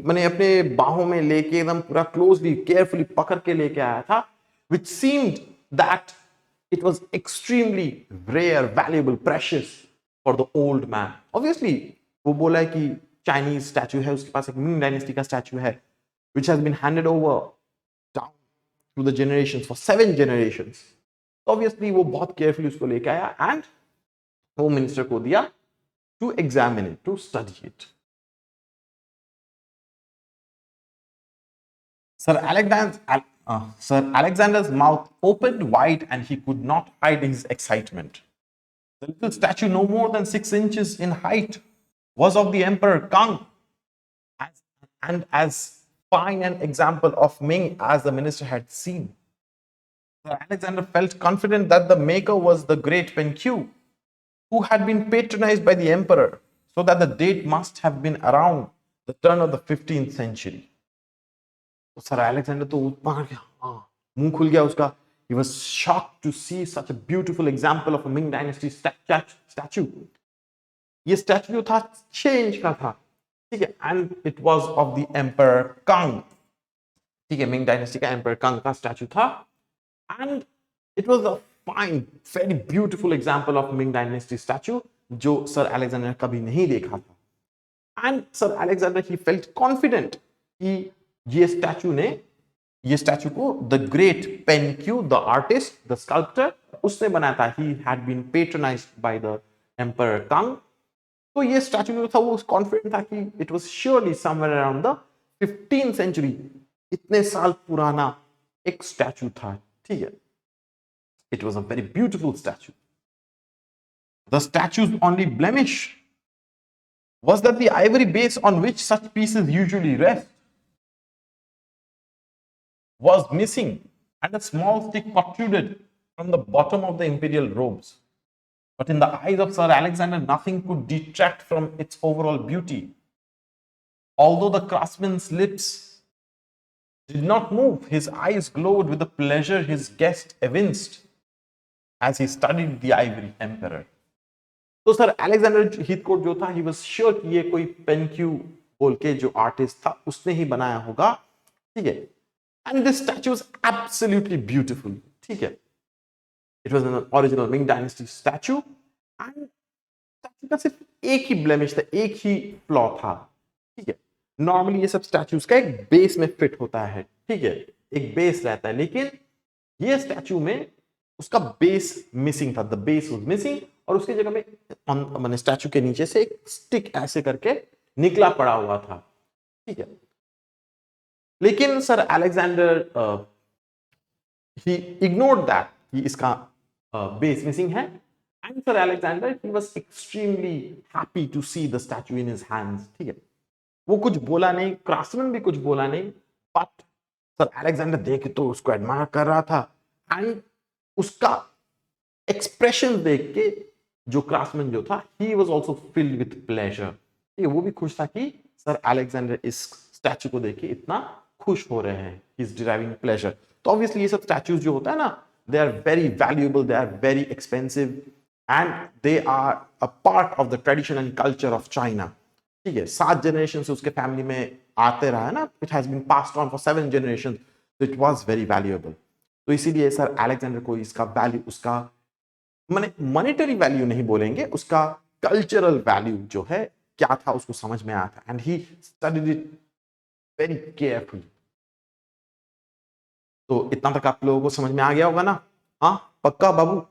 S1: मैंने अपने बाहों में लेके एकदम पूरा क्लोजली केयरफुली पकड़ के लेके आया था, which seemed that it was extremely rare, valuable, precious for the old man. Obviously वो बोला है कि चाइनीज स्टैचू है, उसके पास एक मिंग डायनेस्टी का स्टैचू है which has been handed over down through the generations for 7 generations. Obviously वो बहुत केयरफुली उसको लेके आया एंड वो मिनिस्टर को दिया to examine it, to study it. Sir Alexander's mouth opened wide and he could not hide his excitement. The little statue, no more than 6 inches in height, was of the Emperor Kang, and as fine an example of Ming as the minister had seen. Sir Alexander felt confident that the maker was the great Penqiu, who had been patronized by the emperor, so that the date must have been around the turn of the 15th century. तो sir Alexander तो पकड़ गया, मुंह खुल गया उसका। He was shocked to see such a beautiful example of a Ming dynasty statue. ये statue जो था 6 इंच का था, ठीक है, and it was of the emperor Kang, ठीक है, मिंग डायनेस्टी का एम्परर कांग का स्टैचू था, and it was a fine, very beautiful example of Ming dynasty statue जो सर अलेक्जेंडर ने कभी नहीं देखा था। And sir Alexander he felt confident कि ये स्टैचू को the great Penqiu, the artist, the sculptor, उसने बनाया था। He had been patronised by the emperor Kang. तो ये स्टैचू जो था वो कॉन्फिडेंट था कि it was surely somewhere around the 15th century, इतने साल पुराना एक स्टैचू था, ठीक है। It was a very beautiful statue. The statue's only blemish was that the ivory base on which such pieces usually rest was missing and a small stick protruded from the bottom of the imperial robes. But in the eyes of Sir Alexander, nothing could detract from its overall beauty. Although the craftsman's lips did not move, his eyes glowed with the pleasure his guest evinced as he studied the ivory emperor. तो sir Alexander Heathcote जो था, he was sure कि ये कोई पेनक्यू बोल के जो artist था उसने ही बनाया होगा, ठीक है। And this statue is absolutely beautiful, ठीक है। It was an original Ming dynasty statue and statue का सिर्फ एक ही ब्लेमिश था, एक ही फ्लॉ था, ठीक है। नॉर्मली ये सब स्टैचूज का एक बेस में फिट होता है, ठीक है, एक बेस रहता है, लेकिन ये स्टैचू में उसका बेस मिसिंग था, द बेस वाज मिसिंग, और उसकी जगह में मैंने स्टैचू के नीचे से एक स्टिक ऐसे करके निकला पड़ा हुआ था, ठीक है। लेकिन sir Alexander he ignored that कि इसका बेस मिसिंग है, and sir Alexander he was extremely happy to see the statue in his hands, ठीक है। वो कुछ बोला नहीं, क्राफ्ट्समैन भी कुछ बोला नहीं, बट सर अलेक्जेंडर देख के तो उसको एडमायर कर रहा था, एंड उसका एक्सप्रेशन देख के जो क्राफ्ट्समैन जो था, he was also filled with pleasure, ठीक है। वो भी खुश था कि सर अलेक्जेंडर इस स्टैचू को देख के इतना खुश हो रहे हैं, ही इज डिराइविंग प्लेजर। तो ऑब्वियसली ये सब स्टैचूज जो होता है ना, they are very valuable, they are very expensive, and they are a part of the tradition and culture of China. ठीक है, 7 जनरेशन से उसके फैमिली में आते रहा है ना, it has been passed on for 7 generation, तो इट वाज वेरी वैल्यूएबल। तो इसीलिए सर अलेक्जेंडर को इसका वैल्यू, उसका माने मॉनेटरी वैल्यू नहीं बोलेंगे, उसका कल्चरल वैल्यू जो है क्या था उसको समझ में आया था, and he studied it very carefully. तो इतना तक आप लोगों को समझ में आ गया होगा ना? हाँ पक्का बाबू?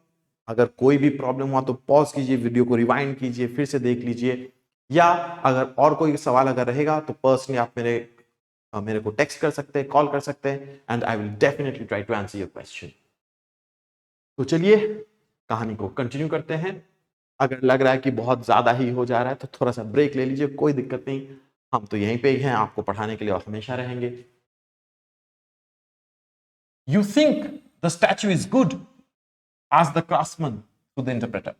S1: अगर कोई भी प्रॉब्लम हुआ तो पॉज कीजिए, वीडियो को रिवाइंड कीजिए, फिर से देख लीजिए, या अगर और कोई सवाल अगर रहेगा तो पर्सनली आप मेरे को टेक्स्ट कर सकते हैं, कॉल कर सकते हैं, and I will definitely try to answer your question. तो चलिए कहानी को कंटिन्यू करते हैं। अगर लग रहा है कि बहुत ज्यादा ही हो जा रहा है तो थोड़ा सा ब्रेक ले लीजिए, कोई दिक्कत नहीं, हम तो यहीं पे ही हैं, आपको पढ़ाने के लिए और हमेशा रहेंगे। You think the statue is good? asked the craftsman to the interpreter.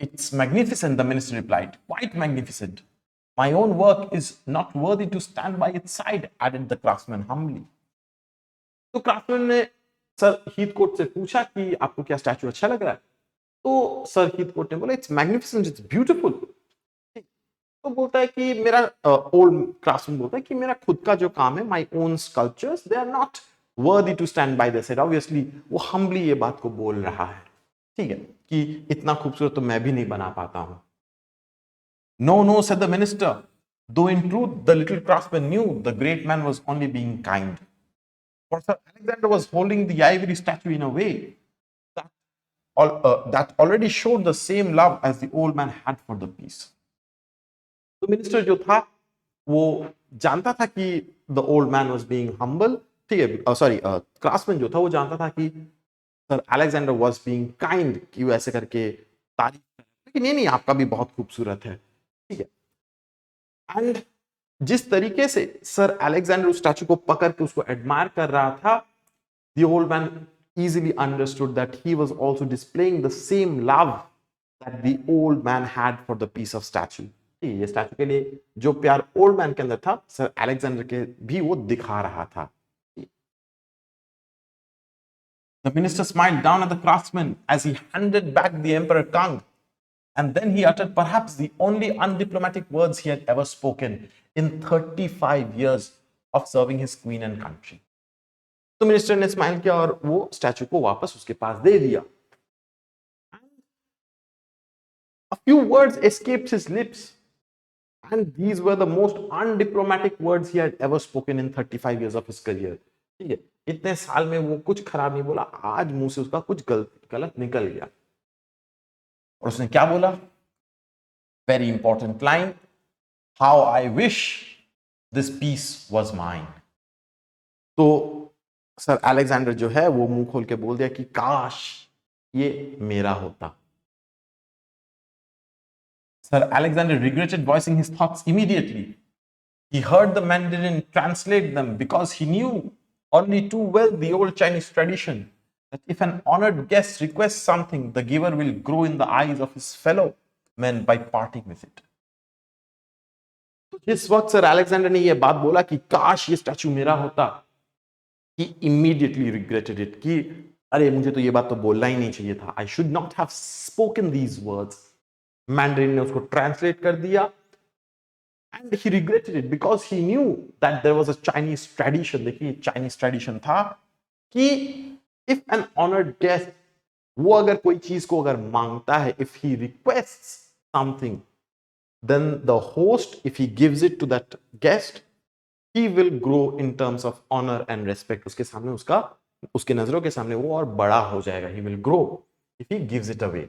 S1: It's magnificent, the minister replied. Quite magnificent. My own work is not worthy to stand by its side, added the craftsman humbly. तो craftsman ने sir Heathcote से पूछा कि आपको क्या statue अच्छा लग रहा है? तो सर हीथकोट ने बोला इट्स मैग्निफिसेंट, इट्स ब्यूटीफुल। तो बोलता है कि मेरा ओल्ड क्राफ्टमैन बोलता है कि मेरा खुद का जो काम है, my own sculptures, they are not worthy to stand by the side. Obviously वो हम्बली ये बात को बोल रहा है, ठीक है, कि इतना खूबसूरत तो मैं भी नहीं बना पाता हूं। No no said the minister, though in truth the little craftsman knew the great man was only being kind. For Sir Alexander was holding the ivory statue in a way that already showed the same love as the old man had for the piece. तो minister जो था वो जानता था कि the old man was being humble, ठीक है, sorry craftsman जो था वो जानता था कि sir Alexander was being kind, कि वो ऐसे करके तारीफ कर, लेकिन नहीं आपका भी बहुत खूबसूरत है, ठीक है। एंड जिस तरीके से सर अलेक्जेंडर उस स्टैचू को पकड़ के उसको एडमायर कर रहा था, the old man easily understood that he was also displaying the same love that the old man had for the piece of statue. ये स्टैचू के लिए जो प्यार ओल्ड मैन के अंदर था, सर अलेक्जेंडर के भी वो दिखा रहा था। The minister smiled down at the craftsman as he handed back the emperor tongue, and then he uttered perhaps the only undiplomatic words he had ever spoken in 35 years of serving his queen and country. तो minister ने smile किया और वो statue को वापस उसके पास दे दिया। A few words escaped his lips, and these were the most undiplomatic words he had ever spoken in 35 years of his career. ठीक है, इतने साल में वो कुछ खराब नहीं बोला, आज मुंह से उसका कुछ गलत निकल गया। और उसने क्या बोला? Very important line. How I wish this piece was mine. तो सर अलेक्जेंडर जो है वो मुंह खोल के बोल दिया कि काश ये मेरा होता। Sir Alexander regretted voicing his thoughts immediately. He heard the Mandarin translate them because he knew only too well the old Chinese tradition that if an honored guest requests something, the giver will grow in the eyes of his fellow men by parting with it. जिस वक्त sir Alexander ने यह बात बोला कि काश ये statue मेरा होता, he immediately regretted it, कि अरे मुझे तो ये बात तो बोलना ही नहीं चाहिए था, I should not have spoken these words. Mandarin ने उसको ट्रांसलेट कर दिया, and he regretted it because he knew that there was a Chinese tradition. देखिए चाइनीज ट्रेडिशन था कि if an honored guest, वो अगर कोई चीज को अगर मांगता है, if he requests something, then the host, if he gives it to that guest, he will grow in terms of honor and respect. उसके सामने उसके नजरों के सामने वो और बड़ा हो जाएगा. He will grow if he gives it away.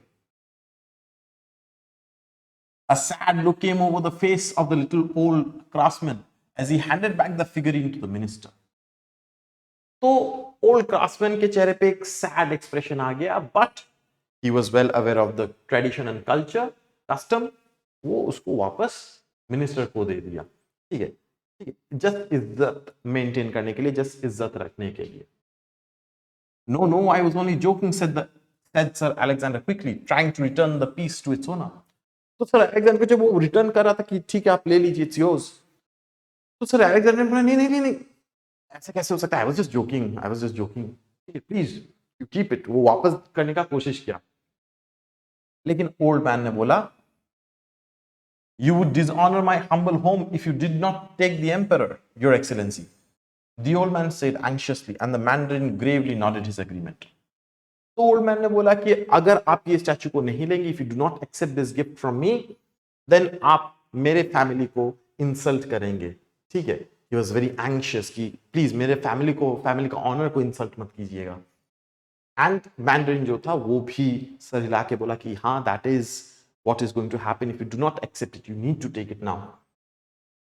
S1: A sad look came over the face of the little old craftsman as he handed back the figurine to the minister. तो old craftsman के चेहरे पे एक sad expression आ गया, but he was well aware of the tradition and culture, custom. वो उसको वापस minister को दे दिया. ठीक है, जस्ट इज्जत मेंटेन करने के लिए, जस्ट इज्जत रखने के लिए. No, no, I was only joking, said Sir Alexander quickly, trying to return the piece to its owner. तो सर अलेक्जेंडर जब वो रिटर्न कर रहा था कि ठीक है आप ले लीजिए, इट्स योर्स, तो सर अलेक्जेंडर ने बोला नहीं नहीं नहीं नहीं, ऐसा कैसे हो सकता है, I was just joking, please you keep it. वो वापस करने का कोशिश किया, लेकिन ओल्ड मैन ने बोला, you would dishonour my humble home if you did not take the emperor, your excellency. The old man said anxiously and the mandarin gravely nodded his agreement. तो ओल्ड मैन ने बोला कि अगर आप ये statue को नहीं लेंगे, if you do not accept this gift from me, then आप मेरे फैमिली को इंसल्ट करेंगे। ठीक है, ही वाज वेरी एंग्शियस कि प्लीज मेरे फैमिली का ऑनर को इंसल्ट मत कीजिएगा। एंड मैंडरिन जो था वो भी सर हिला के बोला कि हाँ, that is what is going to happen if you do not accept it, you need to take it now.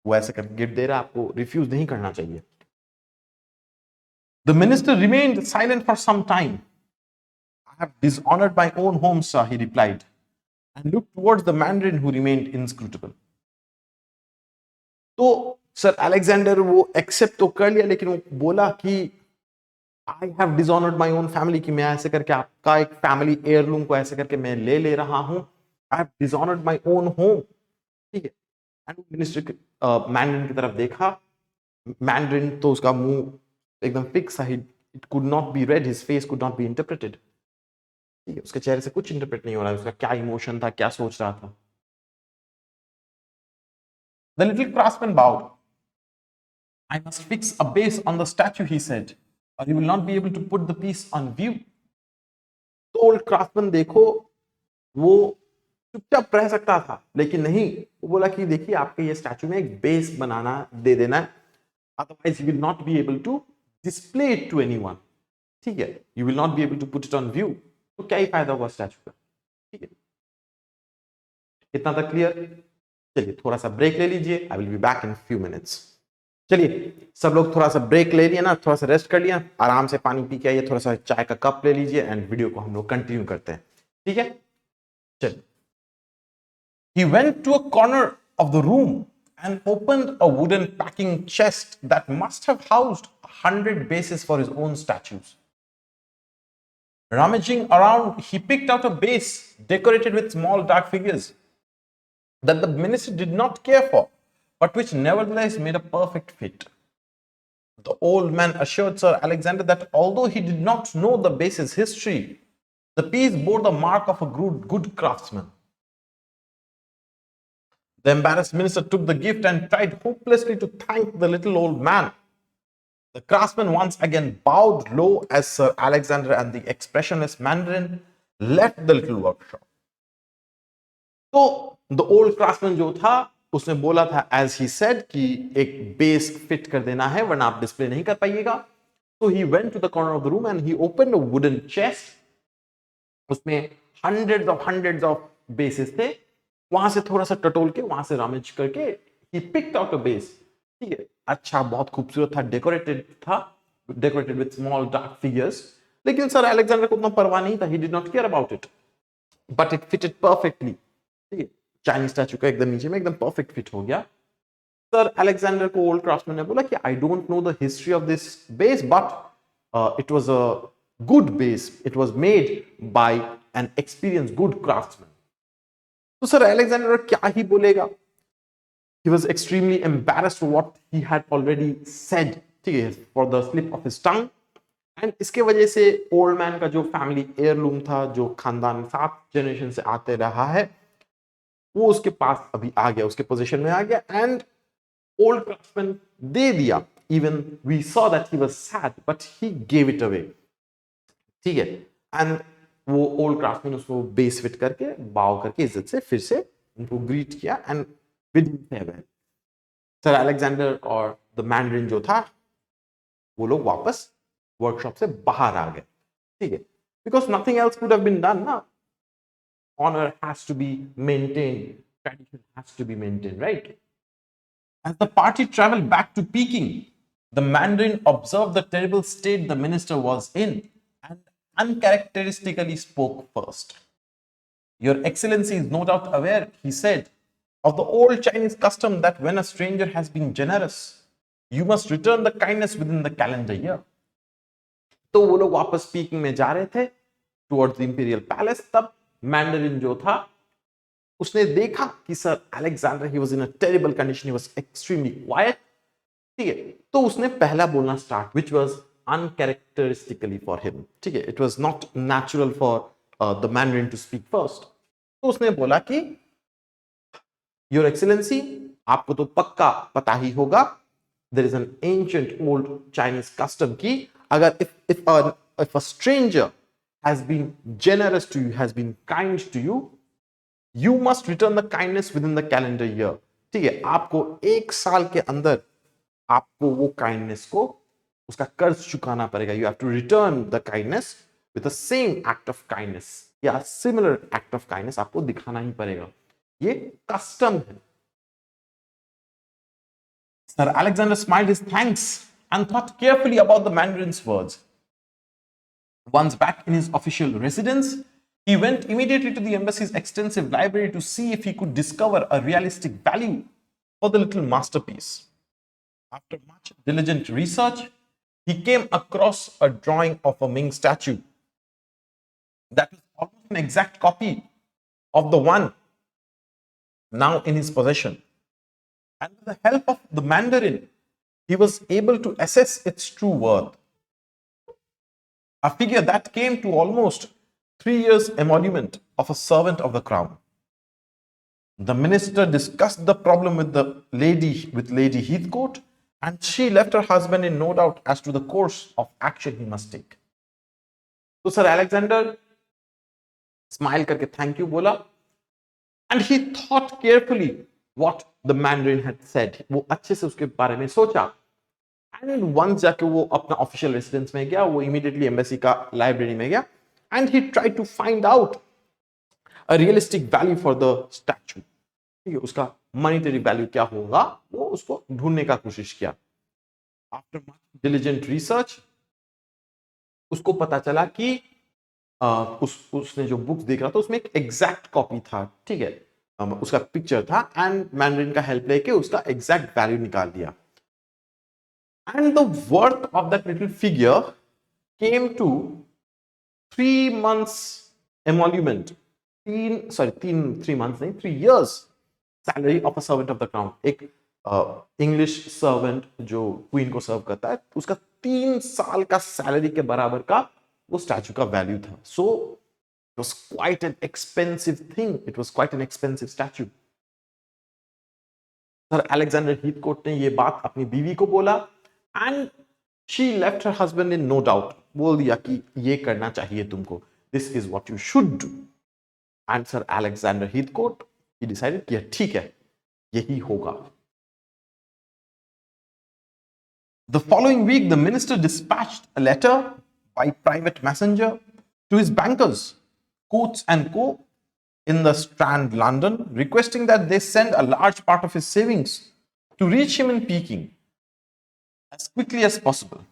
S1: वो ऐसे करके गिफ्ट दे रहा है, आपको रिफ्यूज नहीं करना चाहिए। The minister remained silent for some time. I have dishonored my own home, sir, he replied, and looked towards the Mandarin who remained inscrutable. तो सर अलेक्जेंडर वो एक्सेप्ट तो कर लिया, लेकिन वो बोला कि I have dishonoured my own family, कि मैं ऐसे करके आपका एक फैमिली एयरलूम को ऐसे करके मैं ले रहा हूं। I have dishonoured my own home. ठीक है, एंड मिनिस्टर मैंड्रिन की तरफ देखा। मैंड्रिन तो उसका मुंह एकदम फिक्स था, it could not be red, his face could not be interpreted. उसके चेहरे से कुछ इंटरप्रेट नहीं हो रहा है, उसका क्या इमोशन था, क्या सोच रहा था। The little craftsman bowed. I must fix a base on the statue, he said, or you will not be able to put the piece on view. तो ओल्ड क्राफ्टमैन देखो, वो चुपचाप रह सकता था, लेकिन नहीं, वो बोला कि देखिए आपके ये स्टैचू में एक बेस बनाना दे देना है, otherwise you will not be able to display it to anyone. ठीक है, you will not be able to put it on view. तो क्या ही फायदा होगा स्टैचू का। ठीक है, इतना तक क्लियर। चलिए थोड़ा सा ब्रेक ले लीजिए, आई will be back in few minutes. चलिए सब लोग थोड़ा सा ब्रेक ले लिया ना, थोड़ा सा रेस्ट कर लिया, आराम से पानी पी के आइए, थोड़ा सा चाय का कप ले लीजिए, एंड वीडियो को हम लोग कंटिन्यू करते हैं। ठीक है, चलिए। He went to a corner of the room and opened a wooden packing chest that must have housed 100 bases for his own statues. Rummaging around, he picked out a base decorated with small dark figures that the minister did not care for, but which nevertheless made a perfect fit. The old man assured Sir Alexander that although he did not know the base's history, the piece bore the mark of a good craftsman. The embarrassed minister took the gift and tried hopelessly to thank the little old man. The craftsman once again bowed low as Sir Alexander and the expressionless Mandarin left the little workshop. तो the old craftsman जो था उसने बोला था, as he said, कि एक base fit कर देना है वरना आप डिस्प्ले नहीं कर पाइएगा। तो he went to the corner of the room and he opened a wooden chest. उसमें हंड्रेड्स ऑफ बेसेस थे। वहां से थोड़ा सा टटोल के, वहां से रामेज करके he picked out a base. ठीक है, अच्छा, बहुत खूबसूरत था, decorated with small dark figures. लेकिन सर अलेक्जेंडर को उतना परवाह नहीं था, he did not care about it, but it fitted perfectly. ठीक है, चाइनीज स्टैचू का एकदम नीचे में एकदम परफेक्ट फिट हो गया। सर अलेक्जेंडर को ओल्ड क्राफ्टमैन ने बोला कि I don't know the history of this base, but it was a good base, it was made by N experienced good craftsman. तो सर अलेक्जेंडर क्या ही बोलेगा, he was extremely embarrassed for what he had already said, ठीक है, for the slip of his tongue। And इसके वजह से old man का जो फैमिली एयरलूम था, जो खानदान 7 जनरेशन से आते रहा है, वो उसके पास अभी आ गया, उसके पोजीशन में आ गया। एंड ओल्ड क्राफ्टमैन दे दिया, even we saw that he was sad but he gave it away. ठीक है, एंड वो ओल्ड क्राफ्टमैन उसको बेस फिट करके, बाव करके, इज्जत से फिर से उनको ग्रीट किया and with farewell. Sir Alexander और द मैंडरिन जो था, वो लोग वापस वर्कशॉप से बाहर आ गए। ठीक है, because nothing else could have been done ना। Honor has to be maintained, tradition has to be maintained, right? As the party traveled back to Peking, the Mandarin observed the terrible state the minister was in and uncharacteristically spoke first. Your Excellency is no doubt aware, he said, of the old Chinese custom that when a stranger has been generous, you must return the kindness within the calendar year. तो वो लोग वापस peeking में जा रहे थे towards the imperial palace। तब Mandarin जो था उसने देखा कि sir Alexander he was in a terrible condition, he was extremely quite. ठीक है, तो उसने पहला बोलना start, which was uncharacteristically for him. ठीक है, it was not natural for the Mandarin to speak first. तो उसने बोला कि Your Excellency, आपको तो पक्का पता ही होगा, there is an ancient old Chinese custom कि अगर if a stranger has been generous to you, has been kind to you, you must return the kindness within the calendar year. ठीक है, आपको एक साल के अंदर आपको वो काइंडनेस को उसका कर्ज चुकाना पड़ेगा. You have to return the kindness with the same act of kindness या similar act of kindness आपको दिखाना ही पड़ेगा. ये कस्टम है. Sir Alexander smiled his thanks and thought carefully about the Mandarin's words. Once back in his official residence, he went immediately to the embassy's extensive library to see if he could discover a realistic value for the little masterpiece. After much diligent research, he came across a drawing of a Ming statue that was almost an exact copy of the one now in his possession. And with the help of the Mandarin, he was able to assess its true worth. A figure that came to almost 3 years' emolument of a servant of the crown. The minister discussed the problem with Lady Heathcote, and she left her husband in no doubt as to the course of action he must take. So Sir Alexander smile करके thank you बोला, and he thought carefully what the Mandarin had said. वो अच्छे से उसके बारे में सोचा. And once जाके वो अपना ऑफिशियल रेसिडेंस में गया, वो इमीडिएटली एम्बेसी का लाइब्रेरी में गया, and he tried to find out a realistic value for the statue. ठीक है, उसका मॉनेटरी वैल्यू क्या होगा वो उसको ढूंढने का कोशिश किया. आफ्टर मच डिलिजेंट रिसर्च उसको पता चला कि उसने जो बुक्स देख रहा था उसमें एक एग्जैक्ट कॉपी था. ठीक है, उसका पिक्चर था, एंड मैंडरिन का हेल्प लेके उसका एग्जैक्ट वैल्यू निकाल दिया. And the worth of that little figure came to 3 months emolument. 3 months नहीं, 3 years salary of a servant of the crown. एक इंग्लिश सर्वेंट जो क्वीन को सर्व करता है, उसका 3 साल का सैलरी के बराबर का वो स्टैचू का वैल्यू था. So it was quite an expensive thing. It was quite an expensive statue. Sir Alexander Heathcote ने ये बात अपनी बीवी को बोला, and she left her husband in no doubt. बोल दिया कि ये करना चाहिए तुमको. This is what you should do. And Sir Alexander Heathcote, he decided कि ठीक है, यही होगा. The following week, the minister dispatched a letter by private messenger to his bankers, Coates and Co. in the Strand, London, requesting that they send a large part of his savings to reach him in Peking as quickly as possible.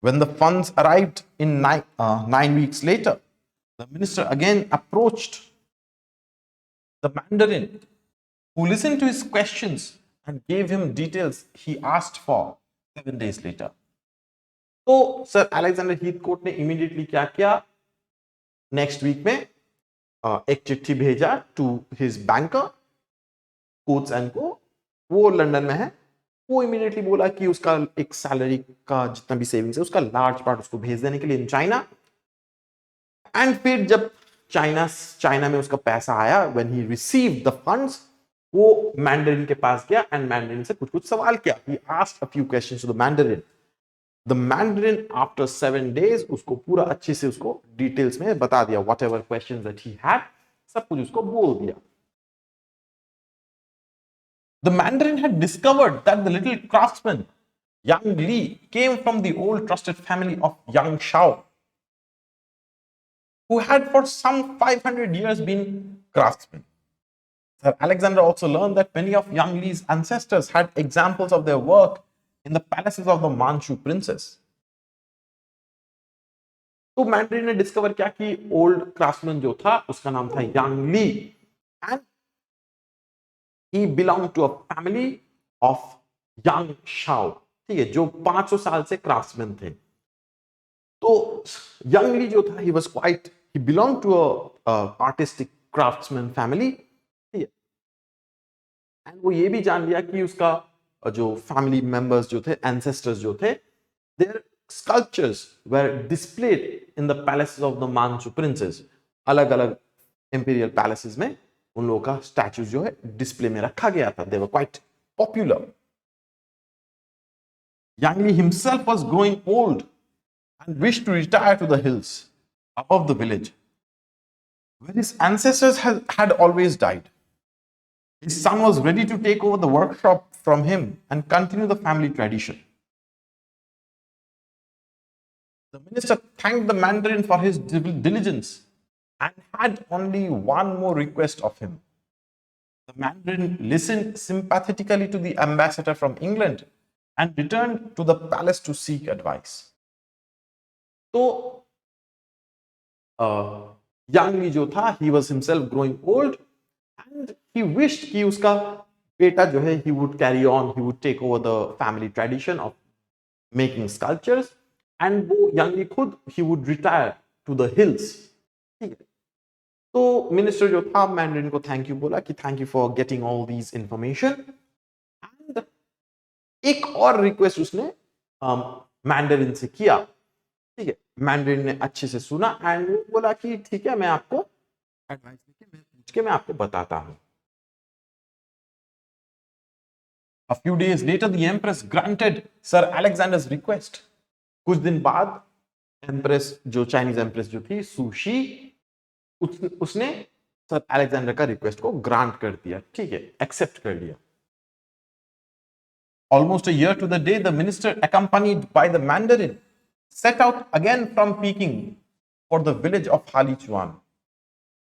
S1: When the funds arrived in 9 weeks later, the minister again approached the Mandarin, who listened to his questions and gave him details he asked for 7 days later. तो sir Alexander Heathcote ने immediately क्या किया, next week में एक चिट्ठी भेजा to his banker Coutts and को, वो लंदन में है. वो इमीडिएटली बोला कि उसका एक सैलरी का जितना भी सेविंग्स है उसका लार्ज पार्ट उसको भेज देने के लिए इन चाइना. एंड फिर जब चाइना में उसका पैसा आया, when he received the funds, वो मैंडरिन के पास गया एंड मैंडरिन से कुछ सवाल किया. He asked a few questions to the mandarin. The mandarin after 7 days उसको पूरा अच्छे से उसको डिटेल्स में बता दिया. Whatever questions that he had सब कुछ उसको बोल दिया. The Mandarin had discovered that the little craftsman, young Li, came from the old trusted family of young Shao, who had for some 500 years been craftsmen. Sir Alexander also learned that many of young Li's ancestors had examples of their work in the palaces of the Manchu princes. तो mandarin ने discover किया कि old craftsman जो था उसका नाम था Yung Lee, and he belonged to a family of young Shao. ठीक है, जो 500 साल से क्राफ्ट्समैन थे. तो young ली जो था, he belonged to a artistic craftsman family. ठीक है, एंड वो ये भी जान लिया कि उसका जो फैमिली मेंबर्स जो थे, एंसेस्टर्स जो थे, they're sculptures were displayed in the palaces of the Manchu princes. अलग अलग imperial palaces में उन लोगों का स्टैचू जो है डिस्प्ले में रखा गया था. They were quite popular. Yang Li himself was growing old and wished to retire to the hills above the village, where his ancestors had always died. His son was ready to take over the workshop from him and continue the family tradition. The minister thanked the Mandarin for his diligence and had only one more request of him. The Mandarin listened sympathetically to the ambassador from England and returned to the palace to seek advice. तो Yang Li जो था, he was himself growing old and he wished कि उसका बेटा जो है, he would carry on, he would take over the family tradition of making sculptures, and वो Yang Li खुद he would retire to the hills. ठीक है. तो मिनिस्टर जो था मैंड्रिन को थैंक यू बोला कि thank you for getting all these information, and एक और रिक्वेस्ट उसने मैंडरिन से किया. ठीक है, मैंडरिन ने अच्छे से सुना एंड वो बोला कि ठीक है, मैं आपको एडवाइस लेके मैं पूछ के मैं आपको बताता हूं. A few days later, the empress granted Sir Alexander's request. कुछ दिन बाद एम्प्रेस जो चाइनीज एम्प्रेस जो थी सुशी, उसने सर अलेक्जेंडर का रिक्वेस्ट को ग्रांट कर दिया. ठीक है, एक्सेप्ट कर लिया. Almost a year to the day, the minister, accompanied by the Mandarin, set out again from Peking for the village of Halichuan.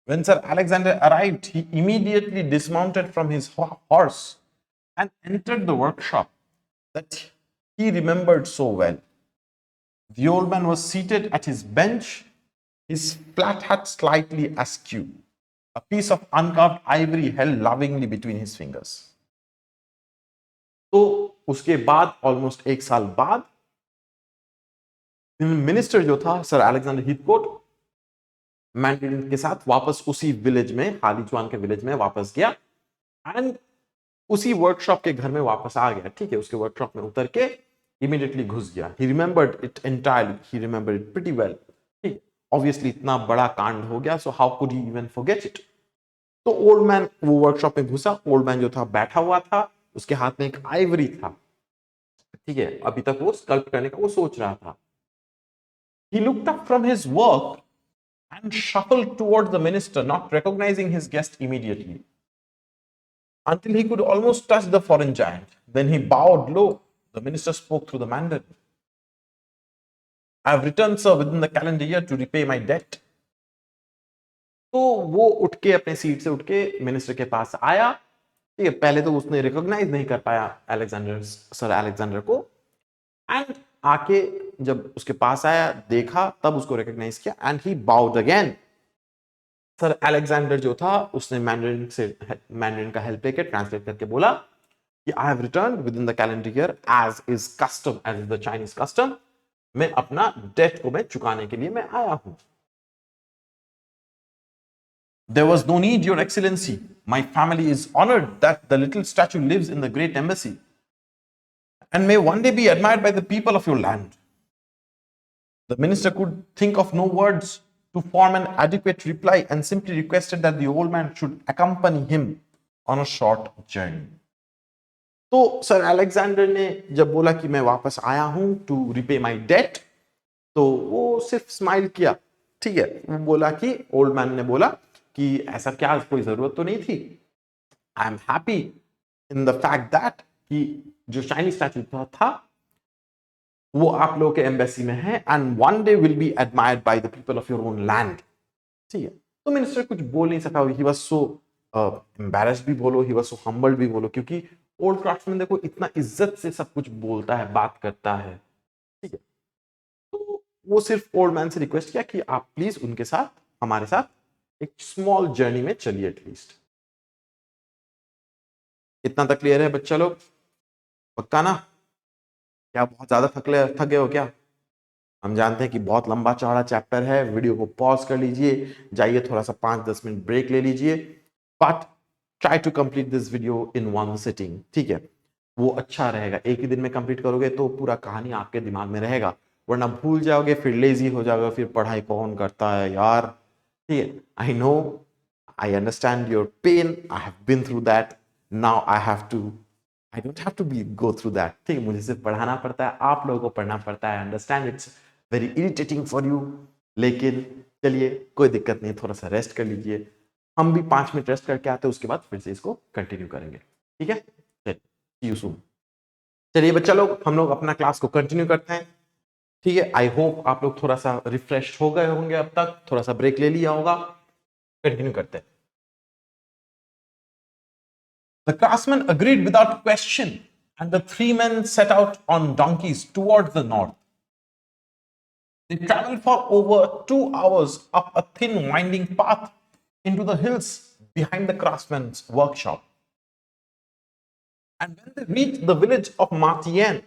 S1: When Sir Alexander arrived, he immediately dismounted from his horse and entered the workshop that he remembered so well. The old man was seated at his bench, his flat hat slightly askew, a piece of uncarved ivory held lovingly between his fingers. तो उसके बाद almost एक साल बाद minister जो था sir Alexander Heathcote Mandarin के साथ वापस उसी विलेज में, हालीचुआन के विलेज में वापस गया एंड उसी वर्कशॉप के घर में वापस आ गया. ठीक है, उसके वर्कशॉप में उतर के इमीडिएटली घुस गया. ही remembered it entirely, he remembered it pretty well. ठीक, ऑब्वियसली इतना बड़ा कांड हो गया, so how could he even forget it. तो ओल्ड मैन वो वर्कशॉप में घुसा. ओल्ड मैन जो था बैठा हुआ था, उसके हाथ में एक आइवरी था. ठीक है, अभी तक वो स्कल्प्ट करने का वो सोच रहा था. He looked up from his work and shuffled towards the minister, not recognizing his guest immediately, until he could almost touch the foreign giant. Then he bowed low. The minister spoke through the Mandarin. I have returned, sir, within the calendar year to repay my debt. तो वो उठ के अपने seat से उठ के minister के पास आया. ठीक है, पहले तो उसने रिकॉग्नाइज नहीं कर पाया सर अलेक्जेंडर को, एंड आके जब उसके पास आया, देखा, तब उसको रिकॉग्नाइज किया and he bowed again. Sir Alexander जो था उसने मैंडरिन का हेल्प लेके ट्रांसलेट करके बोला कि I have returned within the calendar year as is custom, as is the Chinese custom. मैं अपना डेट को मैं चुकाने के लिए मैं आया हूं. There was no need, Your Excellency. My family is honored that the little statue lives in the great embassy and may one day be admired by the people of your land. The minister could think of no words to form an adequate reply and simply requested that the old man should accompany him on a short journey. तो sir Alexander ने जब बोला कि मैं वापस आया हूं to repay my date, तो वो सिर्फ स्माइल किया. ठीक है, वो बोला कि ओल्ड मैन ने बोला कि ऐसा क्या, कोई जरूरत तो नहीं थी. I am happy in the fact that कि जो चाइनीज स्टैचू था वो आप लोगों के एम्बेसी में है and one day will be admired by the people of your own land. ठीक है, तो मिनिस्टर कुछ बोल नहीं सका. ही वाज सो एम्बैरेस्ड भी बोलो, ही वाज सो हम्बल्ड भी बोलो, क्योंकि ओल्ड क्राफ्ट्समैन देखो इतना इज्जत से सब कुछ बोलता है, बात करता है. ठीक है, तो वो सिर्फ ओल्ड मैन से रिक्वेस्ट किया कि आप प्लीज उनके साथ, हमारे साथ एक स्मॉल जर्नी में चलिए एटलीस्ट. इतना तक क्लियर है बच्चा लोग? पक्का ना? क्या बहुत ज्यादा थक गए हो क्या? हम जानते हैं कि बहुत लंबा चौड़ा चैप्टर है. वीडियो को पॉज कर लीजिए, जाइए थोड़ा सा 5-10 मिनट ब्रेक ले लीजिए, but try to complete this video in one sitting. ठीक है, वो अच्छा रहेगा. एक ही दिन में कंप्लीट करोगे तो पूरा कहानी आपके दिमाग में रहेगा. वरना भूल जाओगे, फिर लेजी हो जाओगे, फिर पढ़ाई कौन करता है यार। ठीक है, I know, I understand your pain, I have been through that, now I don't have to be go through that. ठीक है, मुझे सिर्फ पढ़ाना पड़ता है, आप लोगों को पढ़ना पड़ता है, understand it's very irritating for you, लेकिन चलिए कोई दिक्कत नहीं, थोड़ा सा रेस्ट कर लीजिए, हम भी 5 मिनट रेस्ट करके आते हैं, उसके बाद फिर से इसको कंटिन्यू करेंगे। ठीक है, चलिए यू सून। चलिए बच्चा लोग, हम लोग अपना क्लास को कंटिन्यू करते हैं। ठीक है, आई होप आप लोग थोड़ा सा रिफ्रेश हो गए होंगे, अब तक थोड़ा सा ब्रेक ले लिया होगा, कंटिन्यू करते हैं। The craftsmen agreed without question, and the three men set out on donkeys towards the north. They traveled for over 2 hours up a thin winding path into the hills behind the craftsman's workshop. And when they reached the village of Martien,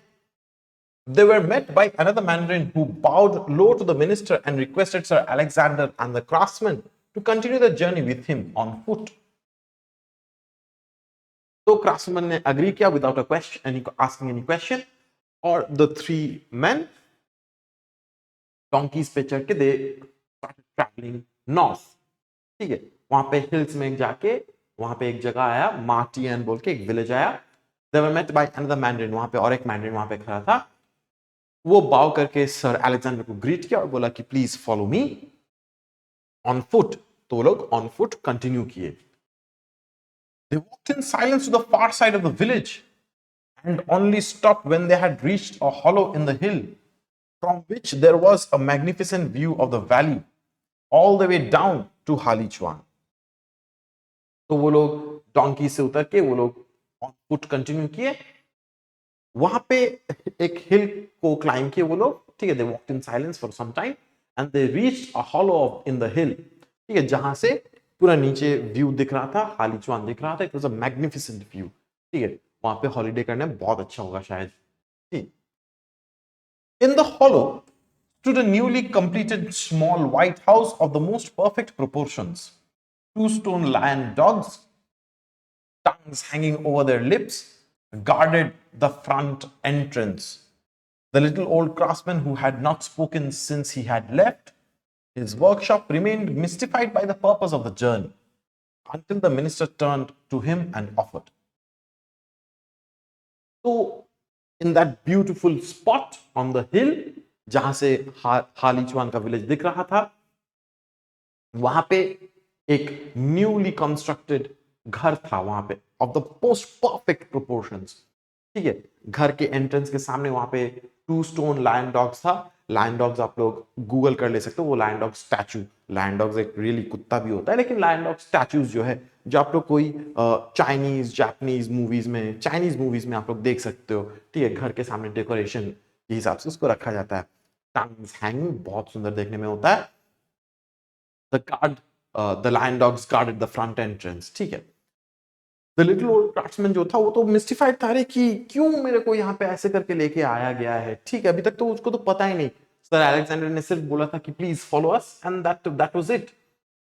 S1: they were met by another mandarin who bowed low to the minister and requested Sir Alexander and the craftsman to continue the journey with him on foot. So craftsman ने agree किया without a question, asking any question, और the three men donkeys पे चढ़ के they started traveling north. ठीक है, वहां पे हिल्स में जाके वहां पे एक जगह आया, मार्टियन बोल के एक विलेज आया। They were met by another mandarin, वहां पे और एक मैंड्रिन वहां पे खड़ा था। वो बाव करके सर अलेक्जेंडर को ग्रीट किया और बोला कि please follow me on foot. तो वो लोग ऑन फुट कंटिन्यू किए। They walked in silence to the far side of the village and only stopped when they had reached a hollow in the hill from which there was a magnificent view of the valley all the way down to Halichuan. तो वो लोग donkey से उतर के वो लोग on foot continue किए। वहां पे एक हिल को क्लाइम किए वो लोग। ठीक है, they walked in silence for some time and they reached a hollow in the hill. ठीक है, जहां से पूरा नीचे व्यू दिख रहा था, हालीचुआन दिख रहा था। It was a magnificent view. ठीक है, वहां पे हॉलीडे करने बहुत अच्छा होगा शायद। ठीक, in the hollow stood a newly completed small white house of the most perfect proportions. Two stone lion dogs, tongues hanging over their lips, guarded the front entrance. The little old craftsman who had not spoken since he had left his workshop remained mystified by the purpose of the journey until the minister turned to him and offered. So, in that beautiful spot on the hill, जहां से हालीचुआन का village दिख रहा था, वहां पे एक newly constructed घर था वहां पे, of the most perfect proportions. ठीक है, घर के एंट्रेंस के सामने वहां पे 2 स्टोन लायन डॉग्स था। लायन डॉग्स आप लोग गूगल कर ले सकते हो, वो lion dog statue. Lion dogs एक रियली कुत्ता भी होता है, लेकिन लायन डॉग स्टैचूज जो है, जो आप लोग कोई चाइनीज जापानीज मूवीज में, चाइनीज मूवीज में आप लोग देख सकते हो। ठीक है, घर के सामने डेकोरेशन के हिसाब से उसको रखा जाता है। टंग्स हैंगिंग बहुत सुंदर देखने में होता है। The lion dogs guarded the front entrance. ठीक है, The little old craftsman जो था वो तो मिस्टिफाइड था, रे कि क्यों मेरे को यहाँ पे ऐसे करके लेके आया गया है। ठीक है, अभी तक तो उसको तो पता ही नहीं। सर अलेक्जेंडर ने सिर्फ बोला था कि please follow us and that was it.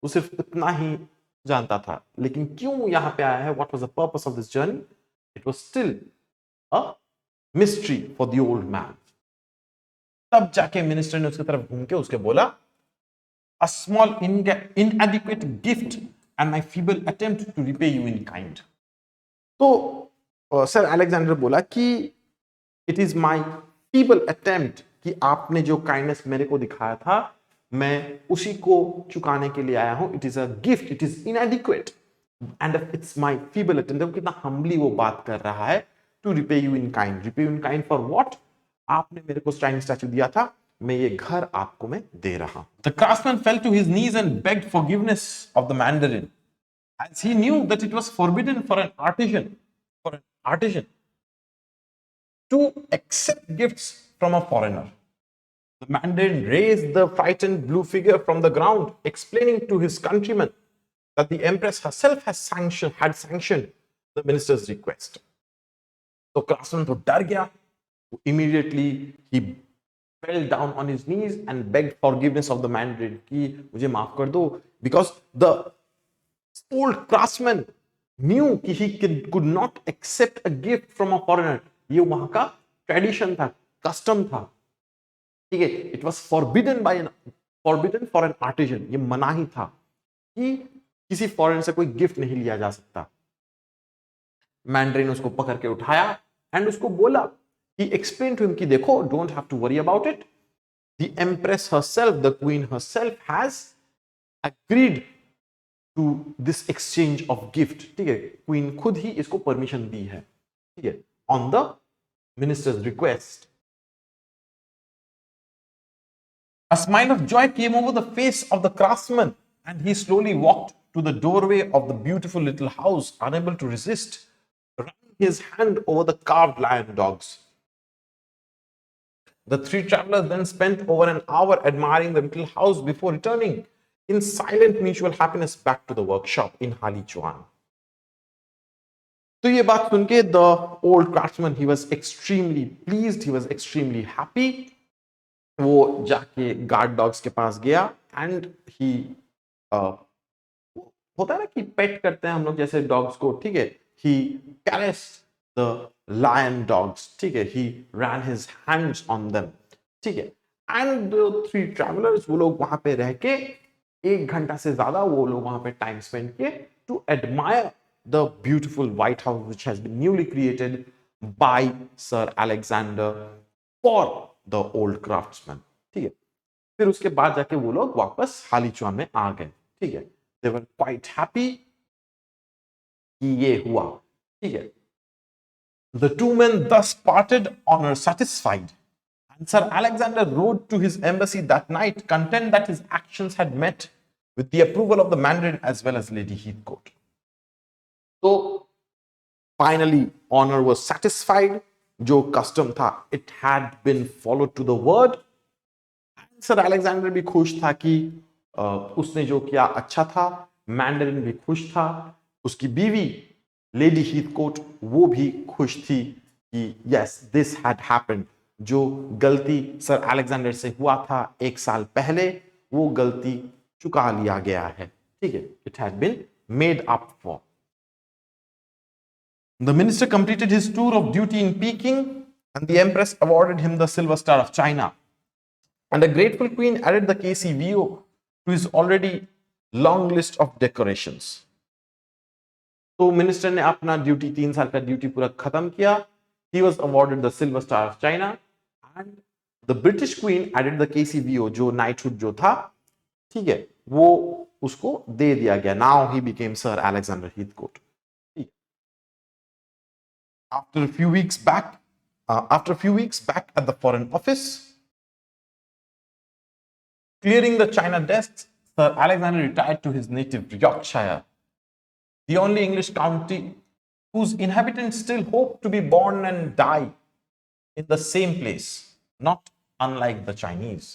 S1: वो सिर्फ इतना ही जानता था, लेकिन क्यों यहाँ पे आया है, what was the purpose of this journey, it was still a mystery for the old man. तब जाके मिनिस्टर ने उसकी तरफ घूम के उसके बोला, a small inadequate gift and my feeble attempt to repay you in kind. तो सर अलेक्जेंडर बोला कि it is my feeble attempt, कि आपने जो काइंडनेस मेरे को दिखाया था मैं उसी को चुकाने के लिए आया हूं। It is a gift, it is inadequate and it's my feeble attempt. देखो कितना हम्बली वो बात कर रहा है। To repay you in kind, repay you in kind for what? आपने मेरे को स्टाइन स्टैचू दिया था, मैं ये घर आपको मैं दे रहा हूं। The craftsman fell to his knees and begged forgiveness of the mandarin, as he knew that it was forbidden for an artisan to accept gifts from a foreigner. The mandarin raised the frightened blue figure from the ground, explaining to his countrymen that the empress herself had sanctioned the minister's request. तो craftsman तो डर गया। Immediately he fell down on his knees and begged forgiveness of the mandarin कि मुझे माफ कर दो, because the old craftsman knew कि he could not accept a gift from a foreigner. ये वहां का ट्रेडिशन था, कस्टम था। ठीक है, it was forbidden for an artisan, ये मना ही था कि किसी फॉरेन से कोई गिफ्ट नहीं लिया जा सकता। मैंड्रिन उसको पकड़ के उठाया एंड उसको बोला, ही एक्सप्लेन टू हिम कि देखो, don't have to worry about it, the empress herself, the queen herself has agreed to this exchange of gift. ठीक है, क्वीन खुद ही इसको परमिशन दी है, ठीक है, on the ministers request. A smile of joy came over the face of the craftsman, and he slowly walked to the doorway of the beautiful little house, unable to resist, running his hand over the carved lion dogs. The three travelers then spent over an hour admiring the little house before returning in silent mutual happiness back to the workshop in Halichuan. तो ये बात सुन के the old craftsman, he was extremely pleased, he was extremely happy. वो जाके guard dogs के पास गया and he होता है ना कि पेट करते हैं हम लोग जैसे डॉग्स को, ठीक है, ही कैरेस्ड द लायन डॉग्स, ठीक है, ही रैन हिज हैंड्स ऑन देम, ठीक है, एंड थ्री ट्रैवलर्स, वो लोग वहां पे रह के 1 घंटा से ज्यादा वो लोग वहां पे टाइम स्पेंड किए to admire the beautiful white house which has been newly created by sir Alexander for the old craftsman. ठीक है, फिर उसके बाद जाके वो लोग वापस हालीचुआन में आ गए। ठीक है, दे वर क्वाइट हैप्पी कि ये हुआ। ठीक है, the two main thus parted honor satisfied, and Sir Alexander rode to his embassy that night, content that his actions had met with the approval of the Mandarin as well as Lady Heathcote. So finally honor was satisfied, जो custom था it had been followed to the word. Sir Alexander भी खुश था कि उसने जो किया अच्छा था, मैंडरिन भी खुश था, उसकी बीवी लेडी हीथकोट वो भी खुश थी कि यस दिस हैड हैपेंड, जो गलती सर अलेक्जेंडर से हुआ था 1 साल पहले वो गलती चुका लिया गया है। ठीक है, it had been made up for. The minister completed his tour of duty in Peking, and the empress awarded him the Silver Star of China. And a grateful queen added the KCVO to his already long list of decorations. तो minister ने अपना duty 3 साल का duty पूरा खत्म किया। He was awarded the Silver Star of China, and the British Queen added the KCVO, जो knighthood जो था, ठीक है, वो उसको दे दिया गया। Now he became Sir Alexander Heathcote. After a few weeks back at the Foreign Office, clearing the China desks, Sir Alexander retired to his native Yorkshire, the only English county whose inhabitants still hope to be born and die in the same place, not unlike the Chinese.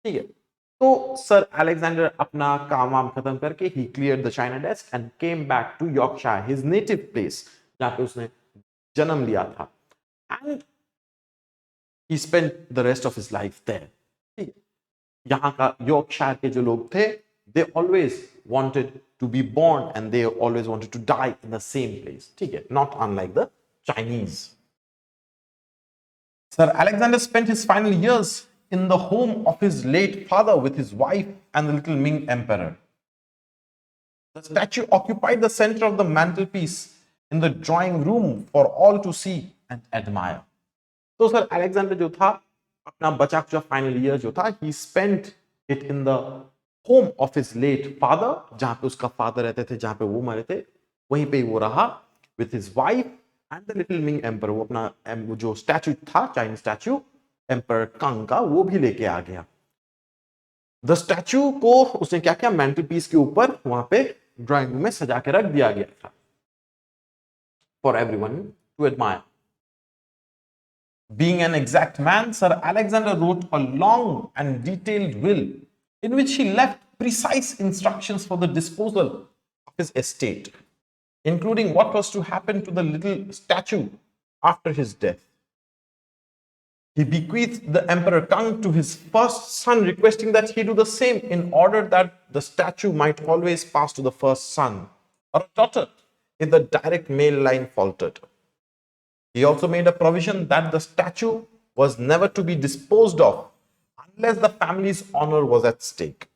S1: ठीक है, तो sir Alexander अपना काम वाम खत्म करके he cleared the China desk and came back to Yorkshire, his native place, जहाँ पे उसने जन्म लिया था, and he spent the rest of his life there. ठीक है, यहाँ का यॉर्कशायर के जो लोग थे, they always wanted to be born and they always wanted to die in the same place. ठीक है, not unlike the Chinese. Sir Alexander spent his final years in the home of his late father with his wife and the little Ming emperor. The statue occupied the center of the mantelpiece in the drawing room for all to see and admire. तो sir Alexander जो था अपना बचा खुचा final year जो था, he spent it in the home of his late father, जहां पे उसका फादर रहते थे, जहां पे वो मरे थे, वहीं पे वो रहा with his wife and the little Ming emperor. वो अपना जो स्टैचू था, चाइनीज स्टैचू एम्पर कंग का, वो भी लेके आ गया। द स्टैचू को उसने क्या किया, मेंटल पीस के ऊपर वहां पे ड्राइंग रूम में सजा के रख दिया गया था for everyone to admire. Being an exact man, Sir Alexander wrote a long and detailed will in which he left precise instructions for the disposal of his estate, including what was to happen to the little statue after his death. He bequeathed the Emperor Kang to his first son, requesting that he do the same in order that the statue might always pass to the first son or a daughter if the direct male line faltered. He also made a provision that the statue was never to be disposed of unless the family's honor was at stake.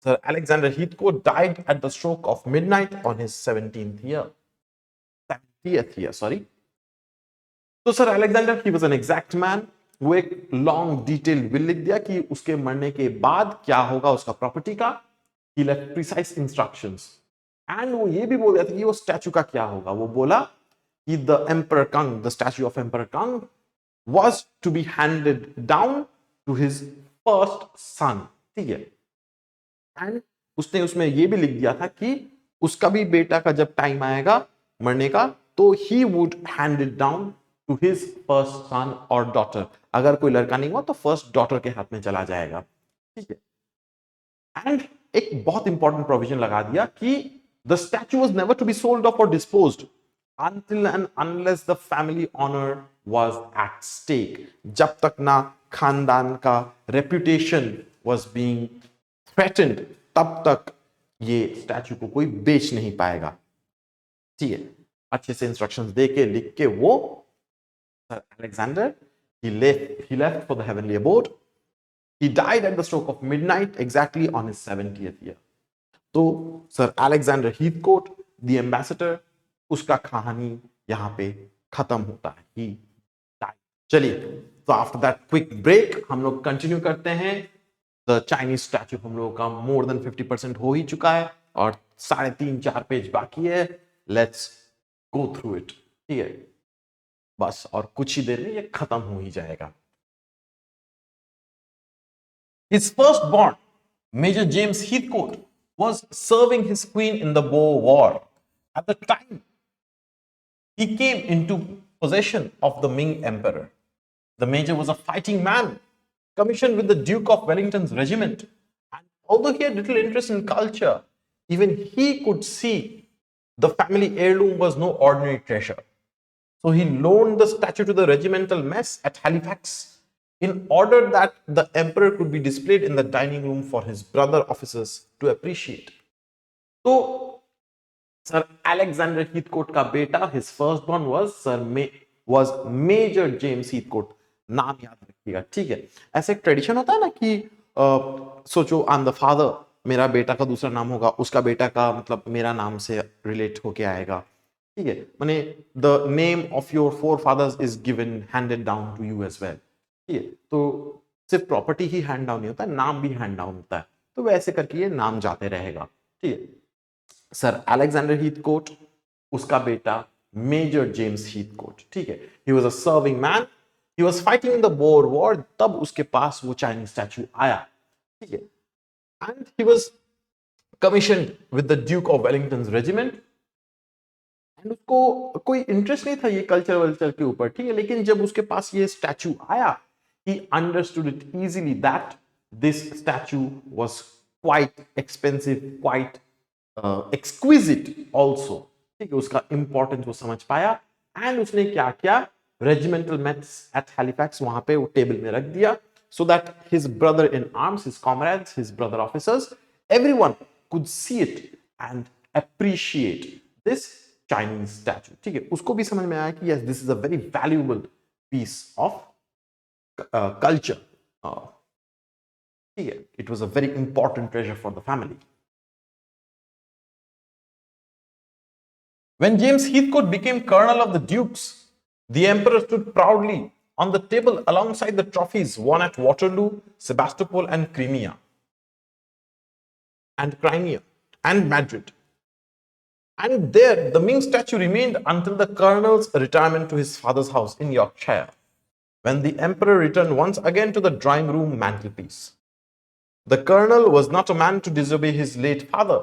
S1: Sir Alexander Heathcote died at the stroke of midnight on his 70th year, sorry. तो sir Alexander he was an exact man, वो एक long detailed will लिख दिया कि उसके मरने के बाद क्या होगा उसका प्रॉपर्टी का. ही लेफ्ट प्रिसाइज इंस्ट्रक्शंस एंड वो ये भी बोल दिया था कि वो स्टैचू का क्या होगा. वो बोला कि the emperor Kang, the statue of emperor Kang was to be handed down to his first son. ठीक है. एंड उसने उसमें ये भी लिख दिया था कि उसका भी बेटा का जब टाइम आएगा मरने का तो he would hand it down to his first son और डॉटर. अगर कोई लड़का नहीं हुआ तो फर्स्ट डॉटर के हाथ में चला जाएगा. ठीक है. एंड एक बहुत इंपॉर्टेंट प्रोविजन लगा दिया कि the statue was never to be sold off or disposed until and unless the family honor was at stake. जब तक ना खानदान का reputation was being threatened, तब तक ये स्टैचू को कोई बेच नहीं पाएगा. ठीक है. अच्छे से इंस्ट्रक्शंस दे के लिख के वो sir Alexander he left for the heavenly abode. He died at the stroke of midnight exactly on his 70th year. तो sir Alexander Heathcote the ambassador, उसका कहानी यहां पे खत्म होता है. He died. चलिए, तो आफ्टर दैट क्विक ब्रेक हम लोग कंटिन्यू करते हैं. द चाइनीज स्टैचू हम लोगों का मोर देन 50% हो ही चुका है और 3.5-4 पेज बाकी है. Let's go through it. ठीक है. बस और कुछ ही देर में ये खत्म हो ही जाएगा. His firstborn, Major James Heathcote, was serving his queen in the Boer War. At the time, he came into possession of the Ming Emperor. The Major was a fighting man, commissioned with the Duke of Wellington's regiment. And although he had little interest in culture, even he could see the family heirloom was no ordinary treasure. So he loaned the statue to the regimental mess at Halifax in order that the emperor could be displayed in the dining room for his brother officers to appreciate. So, Sir Alexander Heathcote का बेटा, his firstborn was Major James Heathcote. नाम याद रखिएगा. ठीक है. ऐसे एक tradition होता है ना कि सोचो आई एम द फादर, मेरा बेटा का दूसरा नाम होगा, उसका बेटा का मतलब मेरा नाम से रिलेट होके आएगा. ठीक है. माने the name of your fore fathers is given handed down to you as well. ठीक है. तो सिर्फ प्रॉपर्टी ही हैंड डाउन नहीं होता है, नाम भी हैंड डाउन होता है. तो वैसे करके ये नाम जाते रहेगा. ठीक है. सर अलेक्जेंडर हीथकोट, उसका बेटा मेजर जेम्स हीथकोट. ठीक है. He was a serving man. He was fighting in the Boer war. तब उसके पास वो चाइनीज स्टैचू आया. ठीक है. And he was commissioned with the Duke of Wellington's regiment. And उसको कोई इंटरेस्ट नहीं था ये कल्चर वल्चर के ऊपर. ठीक है. लेकिन जब उसके पास ये स्टैचू आया, he understood it easily that this statue was quite expensive, quite exquisite also. ठीक है. उसका इंपॉर्टेंस वो समझ पाया. एंड उसने क्या किया, रेजिमेंटल मेट्स एट हैलिफैक्स वहां पे वो टेबल में रख दिया, so that his brother in arms, his comrades, his brother officers, everyone could see it and appreciate this Chinese statue. ठीक है. उसको भी समझ में आया कि yes, this is a very valuable piece of culture. Yeah, it was a very important treasure for the family. When James Heathcote became colonel of the Dukes, the emperor stood proudly on the table alongside the trophies won at Waterloo, Sebastopol, and Crimea, and Madrid. And there, the Ming statue remained until the colonel's retirement to his father's house in Yorkshire, when the emperor returned once again to the drawing room mantelpiece. The colonel was not a man to disobey his late father,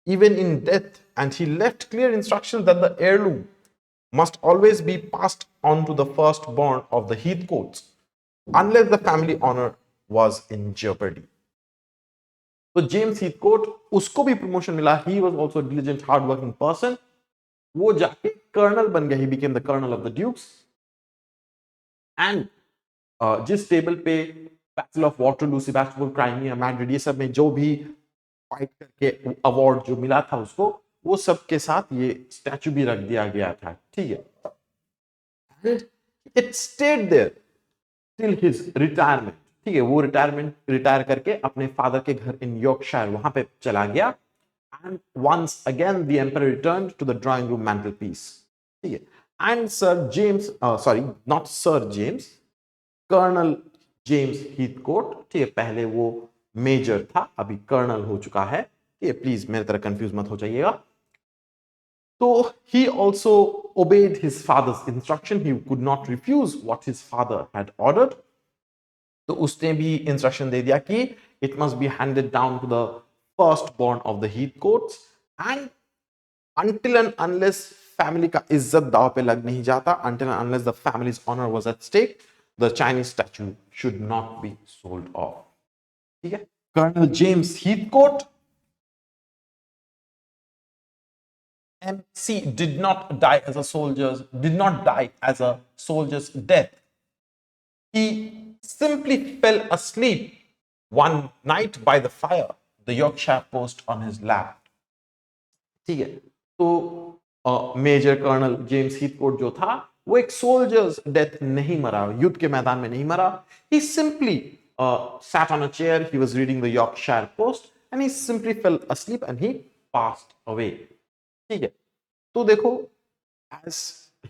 S1: even in death, and he left clear instructions that the heirloom must always be passed on to the firstborn of the Heathcotes, unless the family honor was in jeopardy. So James Heathcote, उसको भी promotion मिला. He was also a diligent, hard-working person. वो जाके colonel बन गया. He became the colonel of the Dukes. And जिस table पे battle of Waterloo, Sebastopol, Crimea, Madrid, ये सब में जो भी फाइट करके अवार्ड जो मिला था उसको, वो सब के साथ ये स्टैचू भी रख दिया गया था. ठीक है. And it stayed there till his retirement. ठीक है, वो रिटायर करके अपने फादर के घर इन यॉर्कशायर वहां पे चला गया। And once again the emperor returned to the drawing room mantel piece, ठीक है। And sir James, sorry not sir James, colonel James Heathcote, ठीक है, पहले वो मेजर था, अभी कर्नल हो चुका है, ठीक है, प्लीज मेरे तरह कंफ्यूज मत हो जाइएगा। तो he also obeyed his father's instruction. He could not refuse what his father had ordered. तो उसने भी इंस्ट्रक्शन दे दिया कि it must be handed down to the firstborn of the Heathcotes, and until and unless family का इज्जत दाव पे लग नहीं जाता, until and unless the family's honor was at stake, the Chinese statue should not be sold off. ठीक है, colonel James Heathcote MC did not die as a soldier's death. He simply fell asleep one night by the fire, the Yorkshire post on his lap. ठीक है, तो major colonel James Heathcote जो था वो एक soldiers death नहीं मरा, युद्ध के मैदान में नहीं मरा। He simply sat on a chair, he was reading the Yorkshire post and he simply fell asleep and he passed away. ठीक है, तो देखो as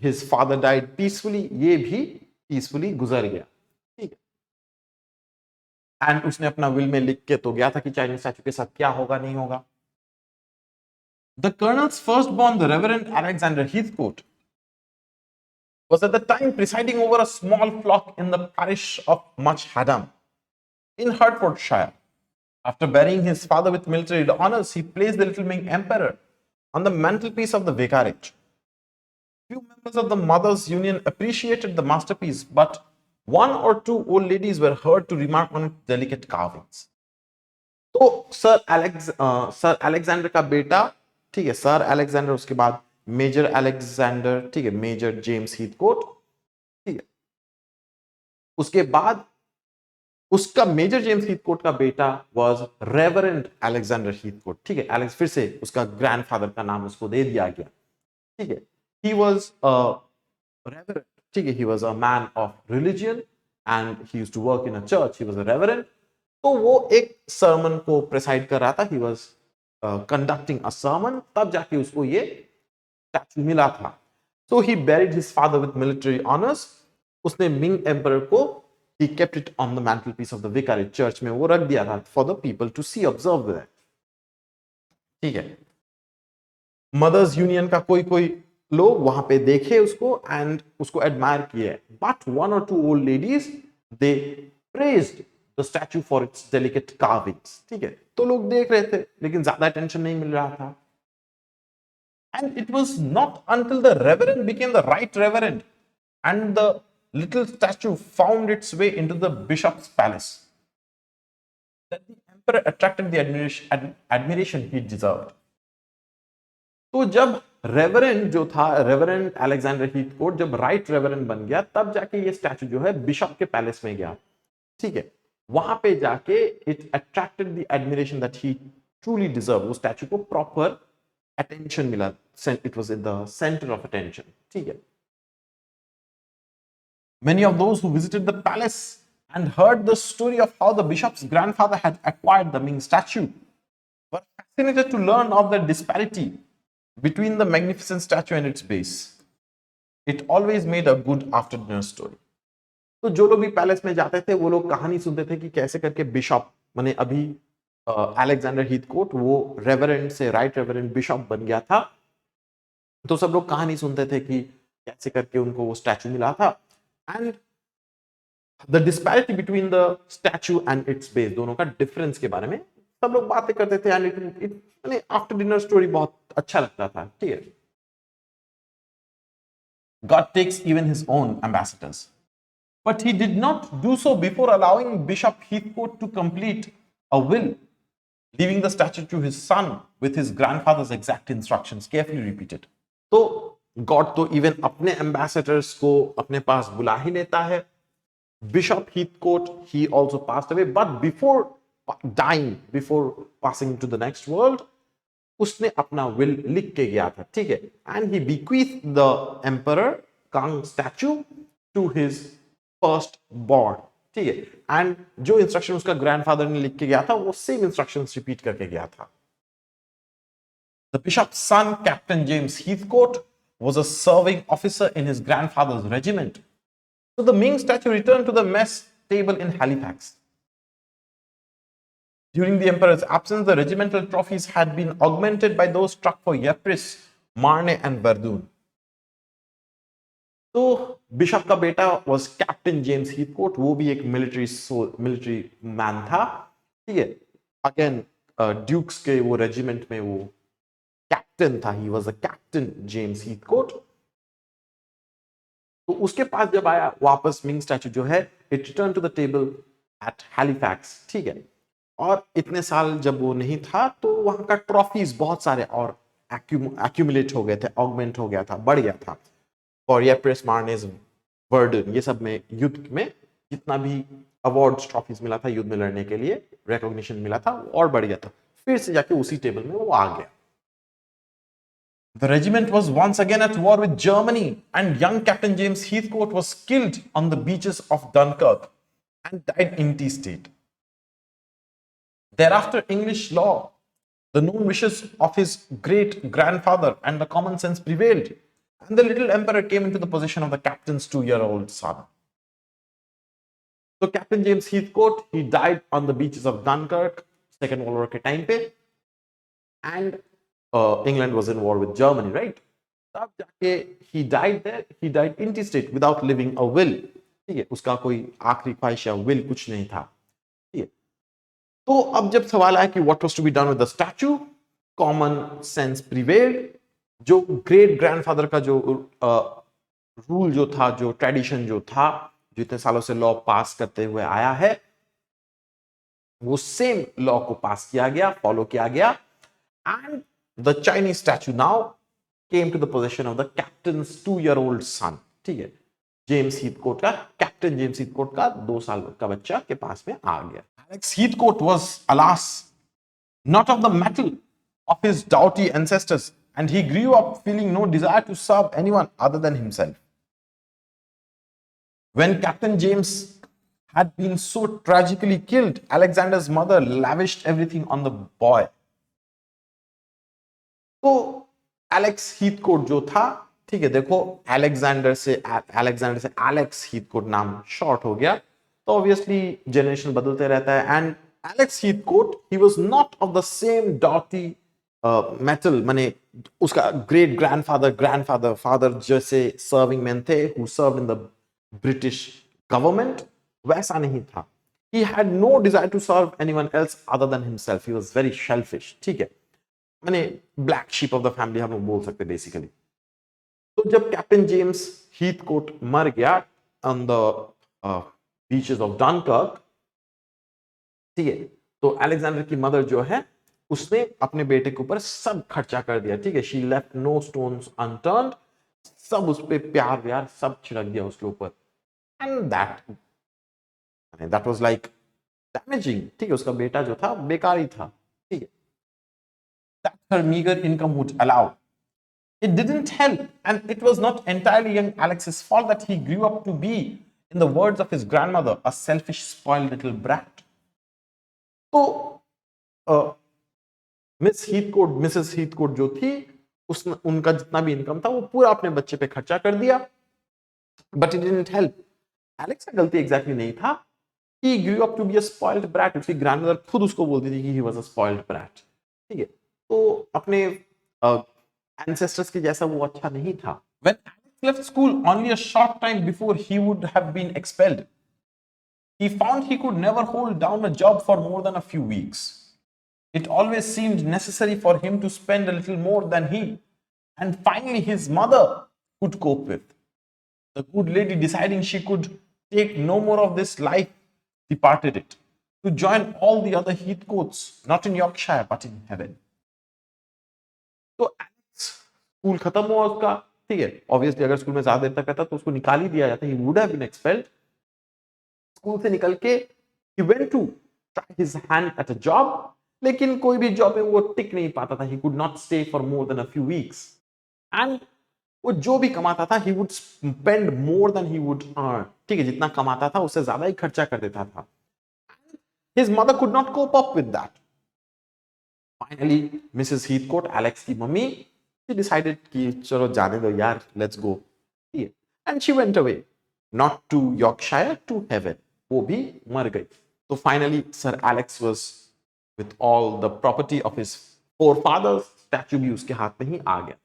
S1: his father died peacefully, ये भी पीसफुली गुजर गया, ठीक है। एंड उसने अपना विल में लिख के तो गया था कि चाइनीज स्टैचू के साथ क्या होगा नहीं होगा। The colonel's firstborn, the Reverend Alexander Heathcote, was at the time presiding over a small flock in the parish of Much Haddam in Hertfordshire. After burying his father with military honors, he placed the little Ming emperor on the mantelpiece of the vicarage. Few members of the Mothers' Union appreciated the masterpiece, but one or two old ladies were heard to remark on its delicate carvings. तो sir Alexander का बेटा, ठीक है, sir Alexander, उसके बाद major Alexander, ठीक है, major James Heathcote, ठीक है, उसके बाद उसका मेजर जेम्स हीथकोट का बेटा वाज रेवरेंड अलेक्जेंडर हीथकोट, ठीक है, एलेक्स फिर से उसका ग्रैंडफादर का नाम उसको दे दिया गया, ठीक है। he was a reverend, ठीक है, he was a man of religion and he used to work in a church, he was a reverend। तो वो एक sermon को preside कर रहा था, he was conducting a sermon, तब जाके उसको ये स्टैचू मिला था। so he buried his father with military honors, उसने मिंग emperor को he kept it on the mantelpiece of the vicarage church में वो रख दिया था for the people to see, observe that, ठीक है। मदर्स यूनियन का कोई लोग वहां पे देखे उसको एंड उसको एडमायर किए, but one or two old ladies they praised the statue for its delicate carvings, ठीक है। तो लोग देख रहे थे लेकिन ज्यादा अटेंशन नहीं मिल रहा था। And it was not until the reverend became the right reverend and the little statue found its way into the bishop's palace that the emperor attracted the admiration he deserved. तो जब reverend जो था, reverend Alexander Heathcote जब right reverend बन गया, तब जाके ये स्टैचू जो है बिशप के पैलेस में गया, ठीक है। वहां पे जाके it attracted the admiration that he truly deserve, वो स्टैचू को प्रॉपर अटेंशन मिला, it was in the centre of attention, ठीक है। Many of those who visited the palace and heard the story of how the bishop's grandfather had acquired the Ming statue were fascinated to learn of the disparity between the magnificent statue and its base. It always made a good after dinner story. तो जो लोग भी palace में जाते थे वो लोग कहानी सुनते थे कि कैसे करके बिशप, माने अभी अलेक्जेंडर हीथकोट वो रेवरेंड से राइट रेवरेंड बिशप बन गया था, तो सब लोग कहानी सुनते थे कि कैसे करके उनको वो स्टैचू मिला था। And the disparity between the statue and it's base, दोनों का डिफरेंस के बारे में सब लोग बातें करते थे and it after dinner story बहुत अच्छा लगता था, ठीक है। God takes even his own ambassadors, but he did not do so before allowing Bishop Heathcote to complete a will, leaving the statue to his son with his grandfather's exact instructions carefully repeated. तो God तो even अपने ambassadors को अपने पास बुला ही लेता है। Bishop Heathcote, he also passed away, but before dying, before passing to the next world, उसने अपना will लिख के गया था, ठीक है। And he bequeathed the emperor Kang statue to his firstborn, ठीक है, एंड जो इंस्ट्रक्शन उसका ग्रैंडफादर ने लिख के गया था वो सेम इंस्ट्रक्शंस रिपीट करके गया था। The bishop's son, Captain James Heathcote, was a serving officer in his grandfather's regiment. So the Ming statue returned to the mess table in Halifax. During the emperor's absence, the regimental trophies had been augmented by those struck for Ypres, Marne and Verdun. तो bishop का बेटा was captain James Heathcote, वो भी एक military man था, ठीक है। Again dukes के वो रेजिमेंट में वो कैप्टन था, he was a captain James Heathcote. तो उसके पास जब आया वापस मिंग स्टैचू जो है, it return to the table at Halifax, ठीक है। और इतने साल जब वो नहीं था तो वहां का ट्रॉफीज बहुत सारे और एक्यूमुलेट हो गए थे, ऑगमेंट हो गया था, बढ़ गया था। और यप्रेस, मार्नेस, वर्डन, ये सब में युद्ध में जितना भी अवार्ड्स, ट्रॉफीज मिला था युद्ध में लड़ने के लिए, रिकॉग्निशन मिला था, और बढ़ गया था। फिर से जाके उसी टेबल में वो आ गया। The regiment was once again at war with Germany, and young Captain James Heathcote was killed on the beaches of Dunkirk and died intestate. Thereafter, English law, the known wishes of his great grandfather, and the common sense prevailed, and the little emperor came into the possession of the captain's 2-year-old son. So, Captain James Heathcote, he died on the beaches of Dunkirk, Second World War के time पे, and England was in war with Germany, right? तब जाके he died there, he died intestate without leaving a will, ठीक है, उसका कोई आखिरी ख्वाहिश या will कुछ नहीं था, ठीक है। तो अब जब सवाल आया कि what was to be done with the statue, common sense prevailed, जो ग्रेट ग्रैंडफादर का जो रूल जो था, जो ट्रेडिशन जो था, जो इतने सालों से लॉ पास करते हुए आया है, वो सेम लॉ को पास किया गया, फॉलो किया गया, and the Chinese statue now came to the possession of the captain's 2-year-old son, ठीक है। जेम्स हीथकोट का, कैप्टन जेम्स हीथकोट का 2 साल का बच्चा के पास में आ गया। Alex Heathcote was, alas, not of the mettle of his doughty ancestors, and he grew up feeling no desire to serve anyone other than himself. When Captain James had been so tragically killed, Alexander's mother lavished everything on the boy. तो Alex Heathcote जो था, ठीक है, देखो Alexander से Alex Heathcote नाम short हो गया, तो ऑब्वियसली जनरेशन बदलते रहता है, and Alex Heathcote he was not of the same doughty mettle, माने उसका ग्रेट ग्रैंडफादर फादर जैसे सर्विंग मैन थे who served in the British government, वैसा नहीं था। He had no desire to serve anyone else other than himself, he was very selfish, ठीक है, माने black sheep of the family हम लोग बोल सकते बेसिकली। तो जब कैप्टन जेम्स हीथकोट मर गया on the beaches of Dunkirk, ठीक है, तो अलेक्जेंडर की मदर जो है उसने अपने बेटे के ऊपर सब खर्चा कर दिया, ठीक है, she left no stones unturned, सब उस पे प्यार व्यार सब छिड़क दिया उसके ऊपर, and that was like damaging, ठीक है, उसका बेटा जो था बेकार ही था, ठीक है, that her meager income would allow. It didn't help, and it was not entirely young Alex's fault that he grew up to be, in the words of his grandmother, a selfish, spoiled little brat. तो Mrs Heathcote जो थी, उनका जितना भी income था वो पूरा अपने बच्चे पे खर्चा कर दिया, but it didn't help. Alex का गलती एग्जैक्टली नहीं था, he grew up to be a spoiled brat, उसकी ग्रैंडमदर खुद उसको बोलती थी कि he was a spoiled brat, ठीक है, तो अपने एंसेस्टर्स के जैसा वो अच्छा नहीं था। When Alex left school only a short time before he would have been expelled, he found he could never hold down a job for more than a few weeks. It always seemed necessary for him to spend a little more than he and finally his mother could cope with. The good lady, deciding she could take no more of this life, departed it to join all the other Heathcotes, not in Yorkshire but in heaven. तो school खत्म हुआ उसका, ठीक है, obviously अगर school में ज्यादा देर तक रहता तो उसको निकाल ही दिया जाता, he would have been expelled। School से निकल के he went to try his hand at a job, लेकिन कोई भी जॉब में वो टिक नहीं पाता था, he could not stay for more than a few weeks, and वो जो भी कमाता था he would spend more than he would earn, ठीक है, जितना कमाता था उससे ज्यादा ही खर्चा कर देता था. His mother could not cope up with that. Finally Mrs Heathcote, Alex की मम्मी, शी डिसाइडेड कि चलो जाने दो यार, let's go. And she went away, not to Yorkshire, to heaven. वो भी मर गई. तो finally sir Alex was with all the property of his forefathers, statue भी उसके हाथ में ही आ गया.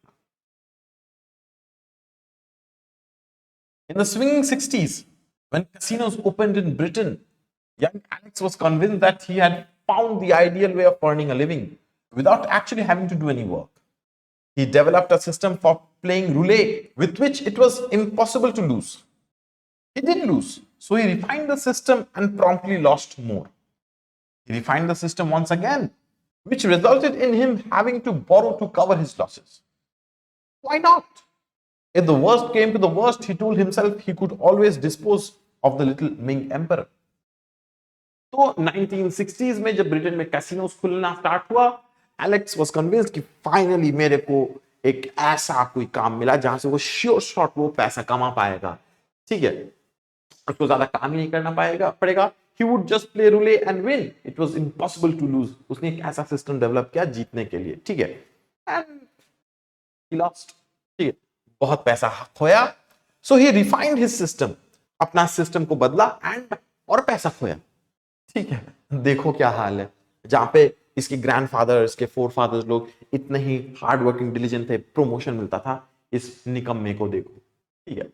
S1: In the swinging 60s, when casinos opened in Britain, young Alex was convinced that he had found the ideal way of earning a living without actually having to do any work. He developed a system for playing roulette with which it was impossible to lose. He did lose, so he refined the system and promptly lost more. He refined the system once again, which resulted in him having to borrow to cover his losses. Why not? If the worst came to the worst, he told himself he could always dispose of the little Ming emperor. तो 1960s में जब Britain में casinos खुलना start हुआ, Alex was convinced कि finally मेरे को एक ऐसा कोई काम मिला जहां से वो श्योर शॉट वो पैसा कमा पाएगा. ठीक है, उसको ज्यादा काम ही नहीं करना पड़ेगा. He would just play roulette and win. It was impossible to lose. उसने एक ऐसा सिस्टम डेवलप किया जीतने के लिए. ठीक है, and he lost. ठीक है, बहुत पैसा खोया. So he refined his system. अपना सिस्टम को बदला एंड और पैसा खोया. ठीक है, देखो क्या हाल है. जहां पे इसके ग्रैंडफादर, इसके फोरफादर्स लोग इतने ही हार्ड वर्किंग डिलीजेंट थे, प्रमोशन मिलता था, इस निकम्मे को देखो. ठीक है,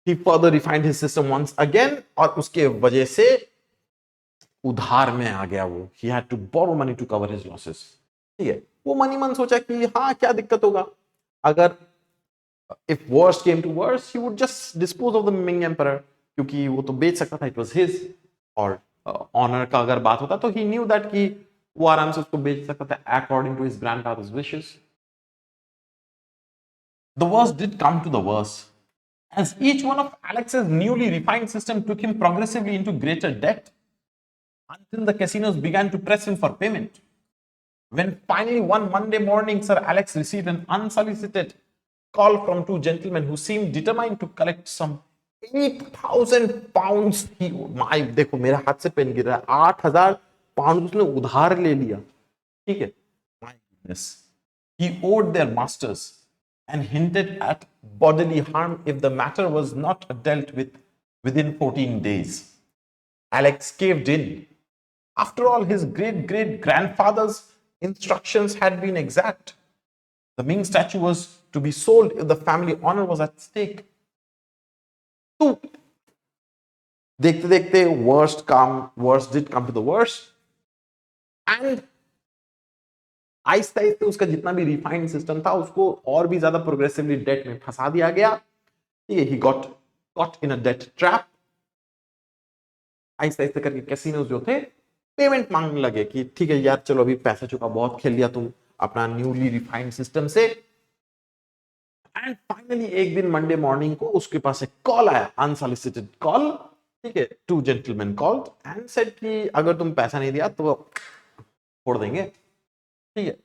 S1: he further refined his system once again और उसके वजह से उधार में आ गया वो. he had to borrow money to cover his losses. ठीक है, वो मनी मन सोचा कि हाँ क्या दिक्कत होगा, अगर if worst came to worst he would just dispose of the Ming emperor, क्योंकि वो तो बेच सकता था, it was his. और ऑनर का अगर बात होता तो he knew that कि वो आराम से उसको बेच सकता था according to his grandfather's wishes. The worst did come to the worst, as each one of Alex's newly refined system took him progressively into greater debt until the casinos began to press him for payment. When finally one Monday morning Sir Alex received an unsolicited call from two gentlemen who seemed determined to collect some 8,000 pounds. My, देखो मेरे हाथ से pen गिर रहा है. 8,000 pound उसने उधार ले लिया. ठीक है, my goodness. He owed their masters and hinted at bodily harm if the matter was not dealt with within 14 days. Alex caved in. After all, his great-great-grandfather's instructions had been exact. The Ming statue was to be sold if the family honor was at stake. तो देखते देखते worst did come to the worst, and Aahista Aahista उसका जितना भी refined system था उसको और भी ज्यादा प्रोग्रेसिवली डेट में फंसा दिया गया. He got caught in a debt trap. Aahista Aahista करके कैसीनोज जो थे पेमेंट मांगने लगे कि ठीक है यार चलो अभी पैसा चुका, बहुत खेल लिया तुम अपना न्यूली रिफाइंड सिस्टम से. एंड फाइनली एक दिन मंडे मॉर्निंग को उसके पास एक कॉल आया, अनसॉलिसिटेड कॉल. ठीक है, two gentleman called and said कि अगर तुम पैसा नहीं दिया तो छोड़ देंगे. ठीक है,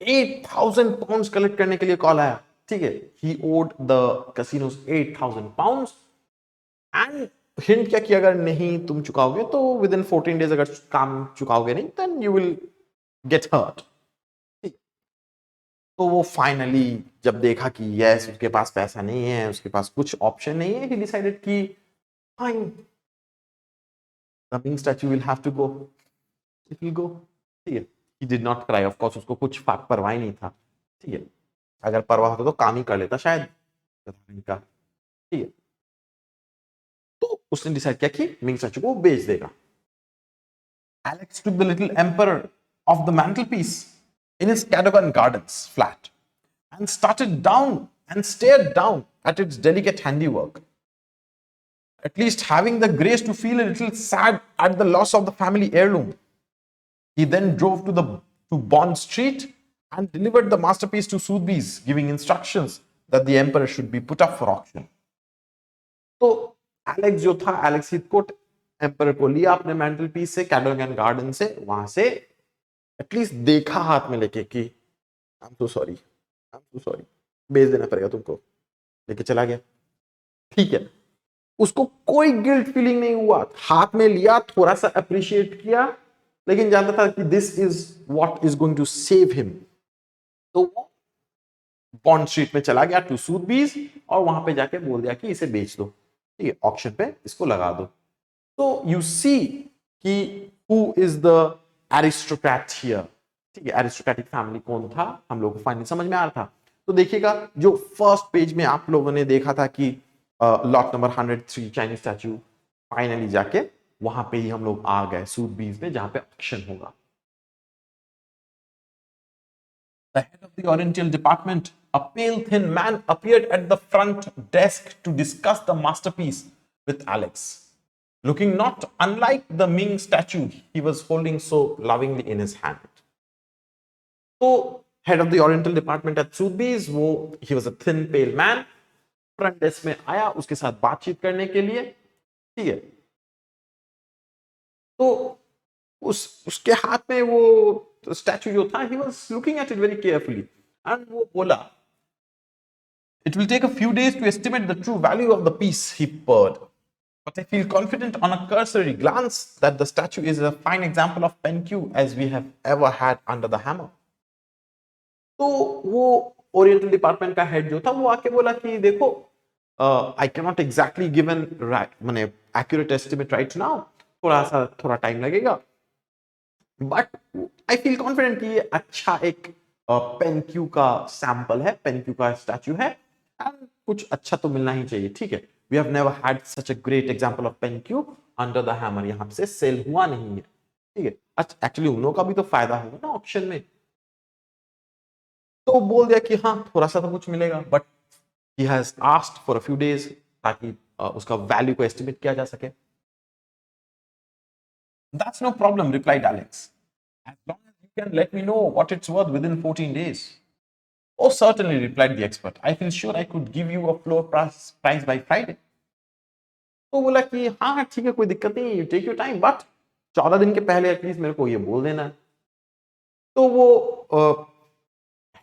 S1: 8,000 पाउंड्स कलेक्ट करने के लिए कॉल आया. ठीक है, he owed the casinos 8,000 pounds and hint क्या कि अगर नहीं तुम चुकाओगे तो विद इन 14 डेज अगर काम चुकाओगे नहीं then you will get hurt. तो वो फाइनली जब देखा कि यस उसके पास पैसा नहीं है, उसके पास कुछ ऑप्शन नहीं है, ही डिसाइडेड कि fine the Ming statue will have to go, it will go. ठीक है, he did not cry, of course उसको कुछ परवाह ही नहीं था. ठीक है, अगर परवाह होता तो काम ही कर लेता शायद का. ठीक है, तो उसने डिसाइड किया कि मिंग स्टैच्यू को बेच देगा. Alex took the little emperor off the mantelpiece in his Cadogan Gardens flat and stared down at its delicate handiwork. At least having the grace to feel a little sad at the loss of the family heirloom. He then drove to Bond Street and delivered the masterpiece to Sotheby's, giving instructions that the emperor should be put up for auction. तो Alex जो था, Alex Heathcote emperor को लिया अपने mental peace से, कैडोगन garden से, वहां से एटलीस्ट देखा हाथ में लेके कि आई एम सो सॉरी भेज देना पड़ेगा तुमको। लेके चला गया, ठीक है। उसको कोई गिल्ट फीलिंग नहीं हुआ, हाथ में लिया, थोड़ा सा अप्रिशिएट किया, लेकिन जानता था कि this is what is going to save him. तो वो बॉन्ड स्ट्रीट में चला गया टू सूथबीज और वहां पे जाके बोल दिया कि इसे बेच दो, ठीक है, ऑक्शन पे इसको लगा दो। तो यू सी कि who is the aristocrat here, ठीक है। एरिस्टोक्रेटिक फैमिली कौन था हम लोगों को फाइनली समझ में आ रहा था। तो देखिएगा जो फर्स्ट पेज में आप लोगों ने देखा था कि lot number 103 Chinese statue, finally जाके वहां पे ही हम लोग आ गए सूथबीज में जहां पे ऑक्शन होगा। The head of the Oriental department, a pale thin man, appeared at the front desk to discuss the masterpiece with Alex. Looking not unlike the Ming statue he was holding so lovingly in his hand. So, head of the Oriental department at Sotheby's, he was a thin, pale man. Front desk में आया उसके साथ बातचीत करने के लिए, ठीक है। तो उसके हाथ में वो स्टैचू जो था, he was looking at it very carefully, and वो बोला, it will take a few days to estimate the true value of the piece, he purred, but I feel confident on a cursory glance that the statue is a fine example of PenQ as we have ever had under the hammer. तो वो oriental department का head जो था वो आके बोला कि देखो, I cannot exactly give an माने accurate estimate right now, थोड़ा टाइम लगेगा, बट आई फील कॉन्फिडेंट कि ये अच्छा एक पेनक्यू का सैंपल है, पेनक्यू का स्टैचू है, एंड कुछ अच्छा तो मिलना ही चाहिए, ठीक है। We have never had such a great example of Penqiu under the hammer, यहां से सेल हुआ नहीं है, ठीक है। अच्छा, एक्चुअली उन लोगों का भी तो फायदा होगा ना ऑक्शन में। तो बोल दिया कि हाँ थोड़ा सा तो कुछ मिलेगा, but he has asked for a few days ताकि उसका वैल्यू को एस्टिमेट किया जा सके। That's no problem, replied Alex. As long as you can let me know what it's worth within 14 days. Oh, certainly, replied the expert. I feel sure I could give you a floor price by Friday. तो बोला कि हाँ ठीक है, कोई दिक्कत नहीं, you take your time, but 14 दिन के पहले एटलीस्ट मेरे को ये बोल देना। तो वो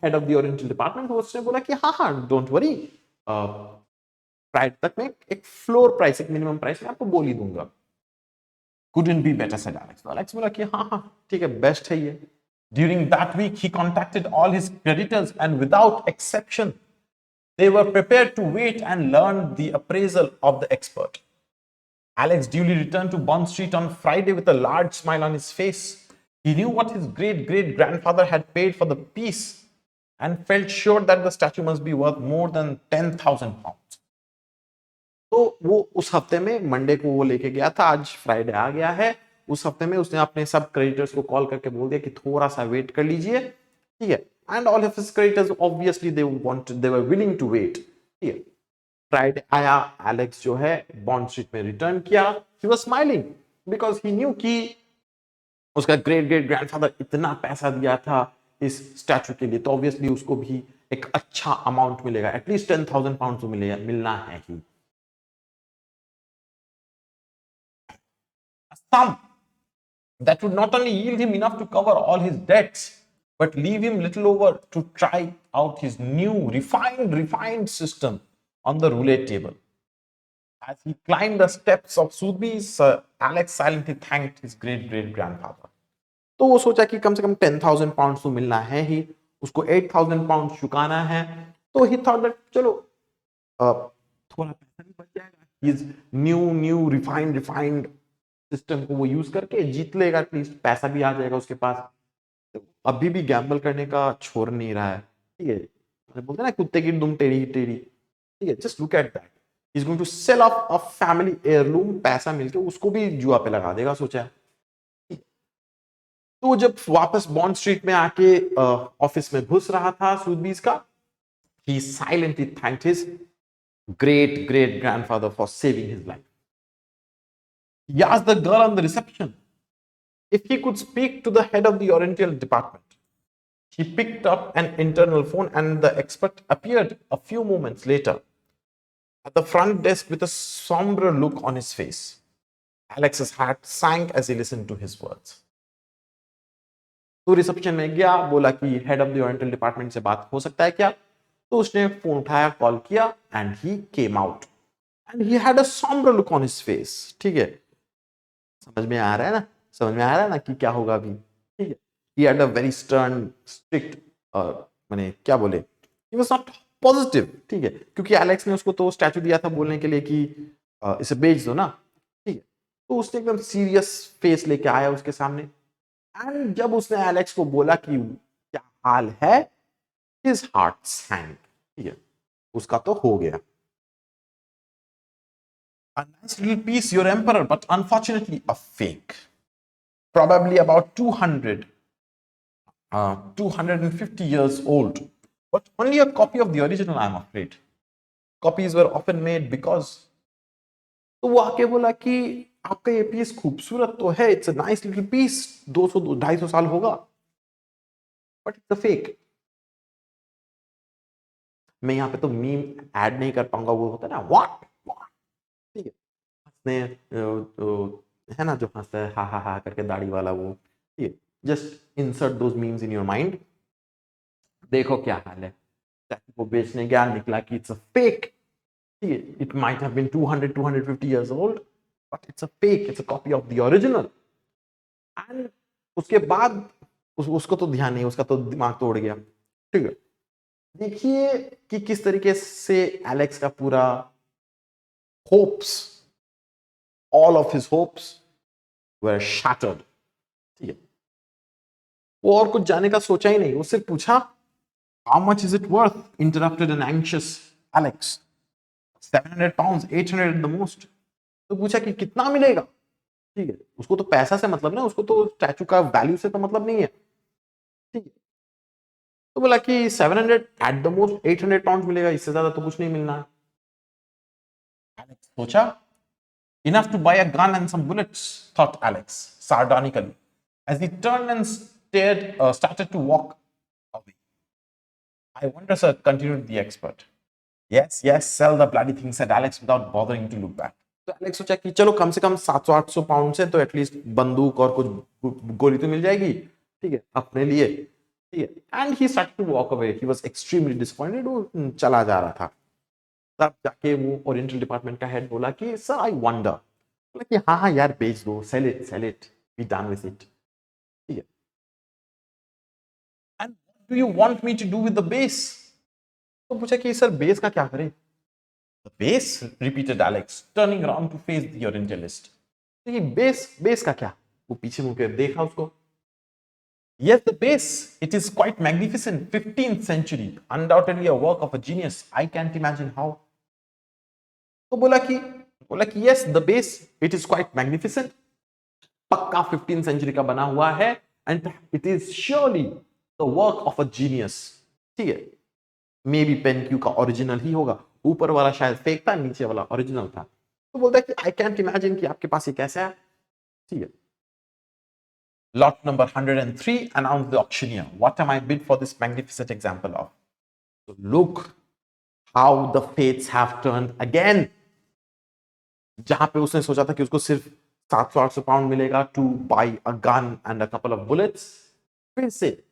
S1: head of the oriental department उसने बोला कि हाँ हाँ डोंट वरी, फ्राइडे तक में एक फ्लोर प्राइस, एक मिनिमम प्राइस मैं आपको बोल ही दूंगा। Couldn't be better, said Alex. तो Alex बोला कि हाँ हाँ ठीक है, बेस्ट है ये। During that week, he contacted all his creditors, and without exception, they were prepared to wait and learn the appraisal of the expert. Alex duly returned to Bond Street on Friday with a large smile on his face. He knew what his great-great-grandfather had paid for the piece and felt sure that the statue must be worth more than 10,000 pounds. तो वो उस हफ्ते में Monday को वो लेके गया था, आज फ्राइडे आ गया है। उस हफ्ते में उसने अपने सब क्रेडिटर्स को कॉल करके बोल दिया कि थोड़ा सा वेट कर लीजिए, ठीक है। And all of his creditors obviously they were willing to wait, ठीक है। फ्राइडे आया, एलेक्स जो है बॉन्ड स्ट्रीट में रिटर्न किया, he was smiling because he new कि उसका ग्रेट ग्रेट ग्रैंडफादर इतना पैसा दिया था इस स्टैचू के लिए, तो ऑब्वियसली उसको भी एक अच्छा अमाउंट मिलेगा, एटलीस्ट 10,000 पाउंड तो मिलेगा, मिलना है ही। A sum that would not only yield him enough to cover all his debts, but leave him little over to try out his new refined system on the roulette table. As he climbed the steps of Sotheby's, Alex silently thanked his great-great-grandfather. तो वो सोचा कि कम से कम 10,000 pound तो मिलना है ही, उसको 8,000 pound चुकाना है, तो ही थॉट दैट चलो थोड़ा पैसा भी बच जाएगा, हिज न्यू रिफाइंड सिस्टम को वो यूज करके जीत लेगा, एटलीस्ट पैसा भी आ जाएगा उसके पास। तो अभी भी गैम्बल करने का छोड़ नहीं रहा है, ठीक है। बोलते हैं ना कुत्ते की दुम टेढ़ी टेढ़ी, ठीक है। Just look at that, he is going to sell off a family heirloom, पैसा मिलके उसको भी जुआ पे लगा देगा, सोचा। तो जब वापस बॉन्ड स्ट्रीट में आके ऑफिस में घुस रहा था सूथबीज का, he silently thanked his great-great-grandfather for saving his life. He asked the girl on the reception if he could speak to the head of the Oriental department. He picked up an internal phone and the expert appeared a few moments later at the front desk with a somber look on his face. Alex's heart sank as he listened to his words. तो reception में गया, बोला कि head of the oriental department से बात हो सकता है क्या? तो उसने फोन उठाया, कॉल किया, and he came out and he had a somber look on his face. ठीक है, समझ में आ रहा है ना, समझ में आ रहा है ना कि क्या होगा अभी। ठीक है, he had a very stern strict माने क्या बोले, he was not positive। ठीक है, क्योंकि एलेक्स ने उसको तो स्टैचू दिया था बोलने के लिए कि इसे बेच दो ना। ठीक है, तो उसने एकदम सीरियस फेस लेके आया उसके सामने, एंड जब उसने एलेक्स को बोला कि क्या हाल है, his heart sank। ठीक है, उसका तो हो गया। A nice little piece, your emperor, but unfortunately a fake. Probably about 250 years old, but only a copy of the original, I'm afraid. Copies were often made because, तो वो आके बोला कि आपका ये पीस खूबसूरत तो है, it's a nice little piece, 200 250 साल होगा, बट इट्स अ फेक। मैं यहाँ पे तो मीम ऐड नहीं कर पाऊंगा, वो होता है ना व्हाट व्हाट। ठीक है, हंसने है ना, जो हंसता है हा हा हा करके दाढ़ी वाला वो। ठीक है, just insert those memes in your mind. देखो क्या हाल है, वो बेचने गया, निकला कि it's a fake. It might have been 200, 250 years old, but it's a fake, it's a copy of the original. And उसके बाद उसको तो ध्यान नहीं, उसका तो दिमाग तोड़ गया। ठीक है, देखिए कि किस तरीके से एलेक्स का पूरा hopes, all of his hopes were shattered। ठीक है, वो और कुछ जाने का सोचा ही नहीं, वो सिर्फ पूछा how much is it worth, interrupted an anxious Alex। 700 pounds, 800 at the most। तो पूछा कि कितना मिलेगा। ठीक है, उसको तो पैसा से मतलब ना, उसको तो स्टैचू का वैल्यू से तो मतलब नहीं है। ठीक है, तो बोला कि 700 एट द मोस्ट, 800 पाउंड मिलेगा, इससे ज्यादा तो कुछ नहीं मिलना है। एलेक्स सोचा, enough to buy a gun and some bullets, thought Alex sardonically as he turned and started to walk away। I wonder, sir, continued the expert। Yes, yes, sell the bloody thing, said Alex without bothering to look back। तो Alex सोचा कि चलो कम से कम 700-800 pound से तो at least बंदूक और कुछ गोली तो मिल जाएगी। ठीक है, अपने लिए। ठीक है, and he started to walk away, he was extremely disappointed, वो चला जा रहा था। तब जाके वो ओरिएंटल डिपार्टमेंट का हेड बोला कि सर आई वंडर, बोला कि हाँ हाँ यार बेच दो, sell it, be done with it. ठीक है, and what do you want me to do with the base. तो पूछा कि सर बेस का क्या करें। The base, repeated Alex, turning around to face the Orientalist। ये बेस का क्या, वो पीछे मुड़ के देखा उसको। Yes, the base, it is quite magnificent, 15th century, undoubtedly a work of a genius, I can't imagine how। तो बोला कि yes, the base, it is quite magnificent, पक्का 15th century का बना हुआ है, and it is surely the work of a genius। ठीक है, मे बी पेनक्यू का ओरिजिनल ही होगा, ऊपर वाला शायद फेक था, नीचे वाला ओरिजिनल था। तो बोलता है कि आई कैंट इमेजिन कि आपके पास ये कैसा है। ठीक है, lot number 103 announced the auctioneer, what am I bid for this magnificent example of। so look how the fates have turned again। जहां पे उसने सोचा था कि उसको सिर्फ 700-800 पाउंड मिलेगा two by a gun and a couple of bullets, फिर से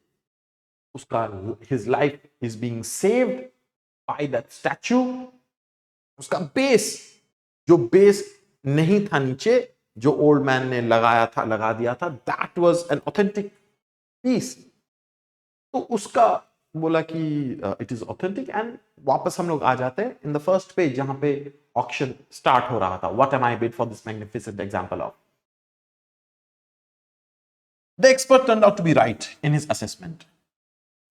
S1: उसका his life is being saved by that statue। उसका बेस, जो बेस नहीं था नीचे, जो ओल्ड मैन ने लगा दिया था, that was an authentic piece. तो उसका बोला कि इट इज ऑथेंटिक, एंड वापस हम लोग आ जाते हैं इन द फर्स्ट पेज जहां पे ऑक्शन स्टार्ट हो रहा था। What am I bid for this magnificent example of. The expert turned out to be right in his assessment।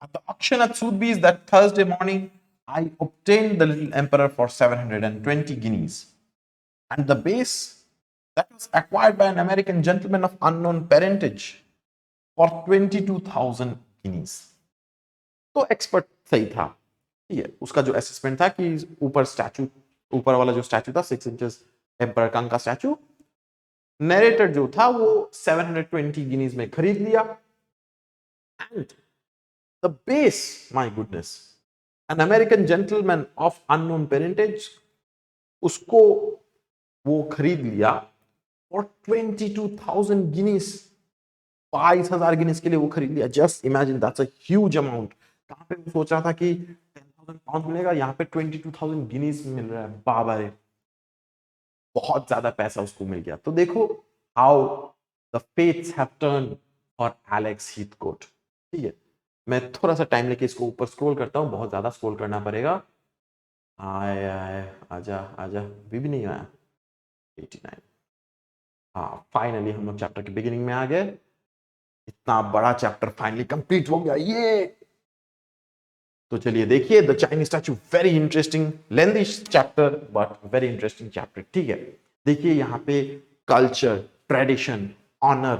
S1: At the auction at Sotheby's that Thursday morning, I obtained the little emperor for 720 guineas, and the base that was acquired by an American gentleman of unknown parentage for 22,000 guineas। तो expert सही था। ठीक है, उसका जो assessment था कि ऊपर वाला जो स्टैचू था 6 इंचेस एम्पर कंग का स्टैचू, नरेटर जो था वो 720 गिनीज में खरीद लिया, and the base, my goodness, an American gentleman of unknown parentage, उसको वो खरीद लिया फॉर 22,000 गिनीज, 22,000 गिनीज के लिए वो खरीद लिया। Just imagine, that's a huge amount. कहां पे वो सोच रहा था कि £22,000 मिलेगा, यहाँ पे 22,000 गिनीज मिल रहा है। बाबा रे, बहुत ज्यादा पैसा उसको मिल गया। तो देखो how the fates have turn for Alex Heathcote. ठीक है, मैं थोड़ा सा टाइम लेके इसको ऊपर स्क्रॉल करता हूँ, बहुत ज्यादा स्क्रॉल करना पड़ेगा। आए आए, आजा आजा, भी नहीं आया। 89। हाँ, फाइनली हम लोग चैप्टर के बिगिनिंग में आ गए। इतना बड़ा चैप्टर फाइनली कंप्लीट हो गया ये। तो चलिए देखिए, the Chinese statue, very interesting, lengthy chapter but very interesting chapter. ठीक है, देखिए यहाँ पे culture, tradition, honour,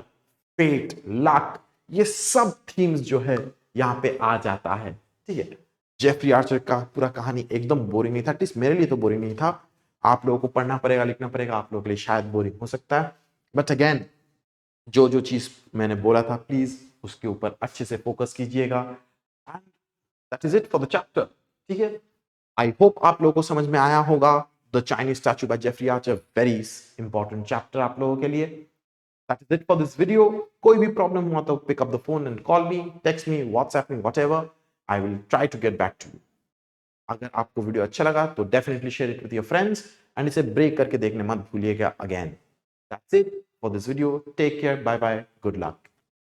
S1: fate, luck, ये सब थीम्स जो है यहाँ पे आ जाता है। ठीक है, जेफरी आर्चर का पूरा कहानी एकदम बोरिंग नहीं था, एटलीस्ट मेरे लिए तो बोरिंग नहीं था। आप लोगों को पढ़ना पड़ेगा, लिखना पड़ेगा, आप लोगों के लिए शायद बोरिंग हो सकता है, बट अगेन जो जो चीज मैंने बोला था प्लीज उसके ऊपर अच्छे से फोकस कीजिएगा। And that is it for the chapter. ठीक है, आई होप आप लोगों को समझ में आया होगा। The Chinese statue by Jeffrey Archer, very important chapter आप लोगों के लिए। That is it for this video. कोई भी प्रॉब्लम हुआ तो pick up the phone and call me, text me, WhatsApp me, whatever, I will try to get back to you. अगर आपको वीडियो अच्छा लगा तो definitely share it with your friends and इसे ब्रेक करके देखने मत भूलिएगा again. That's it for this video, take care, bye bye, good luck.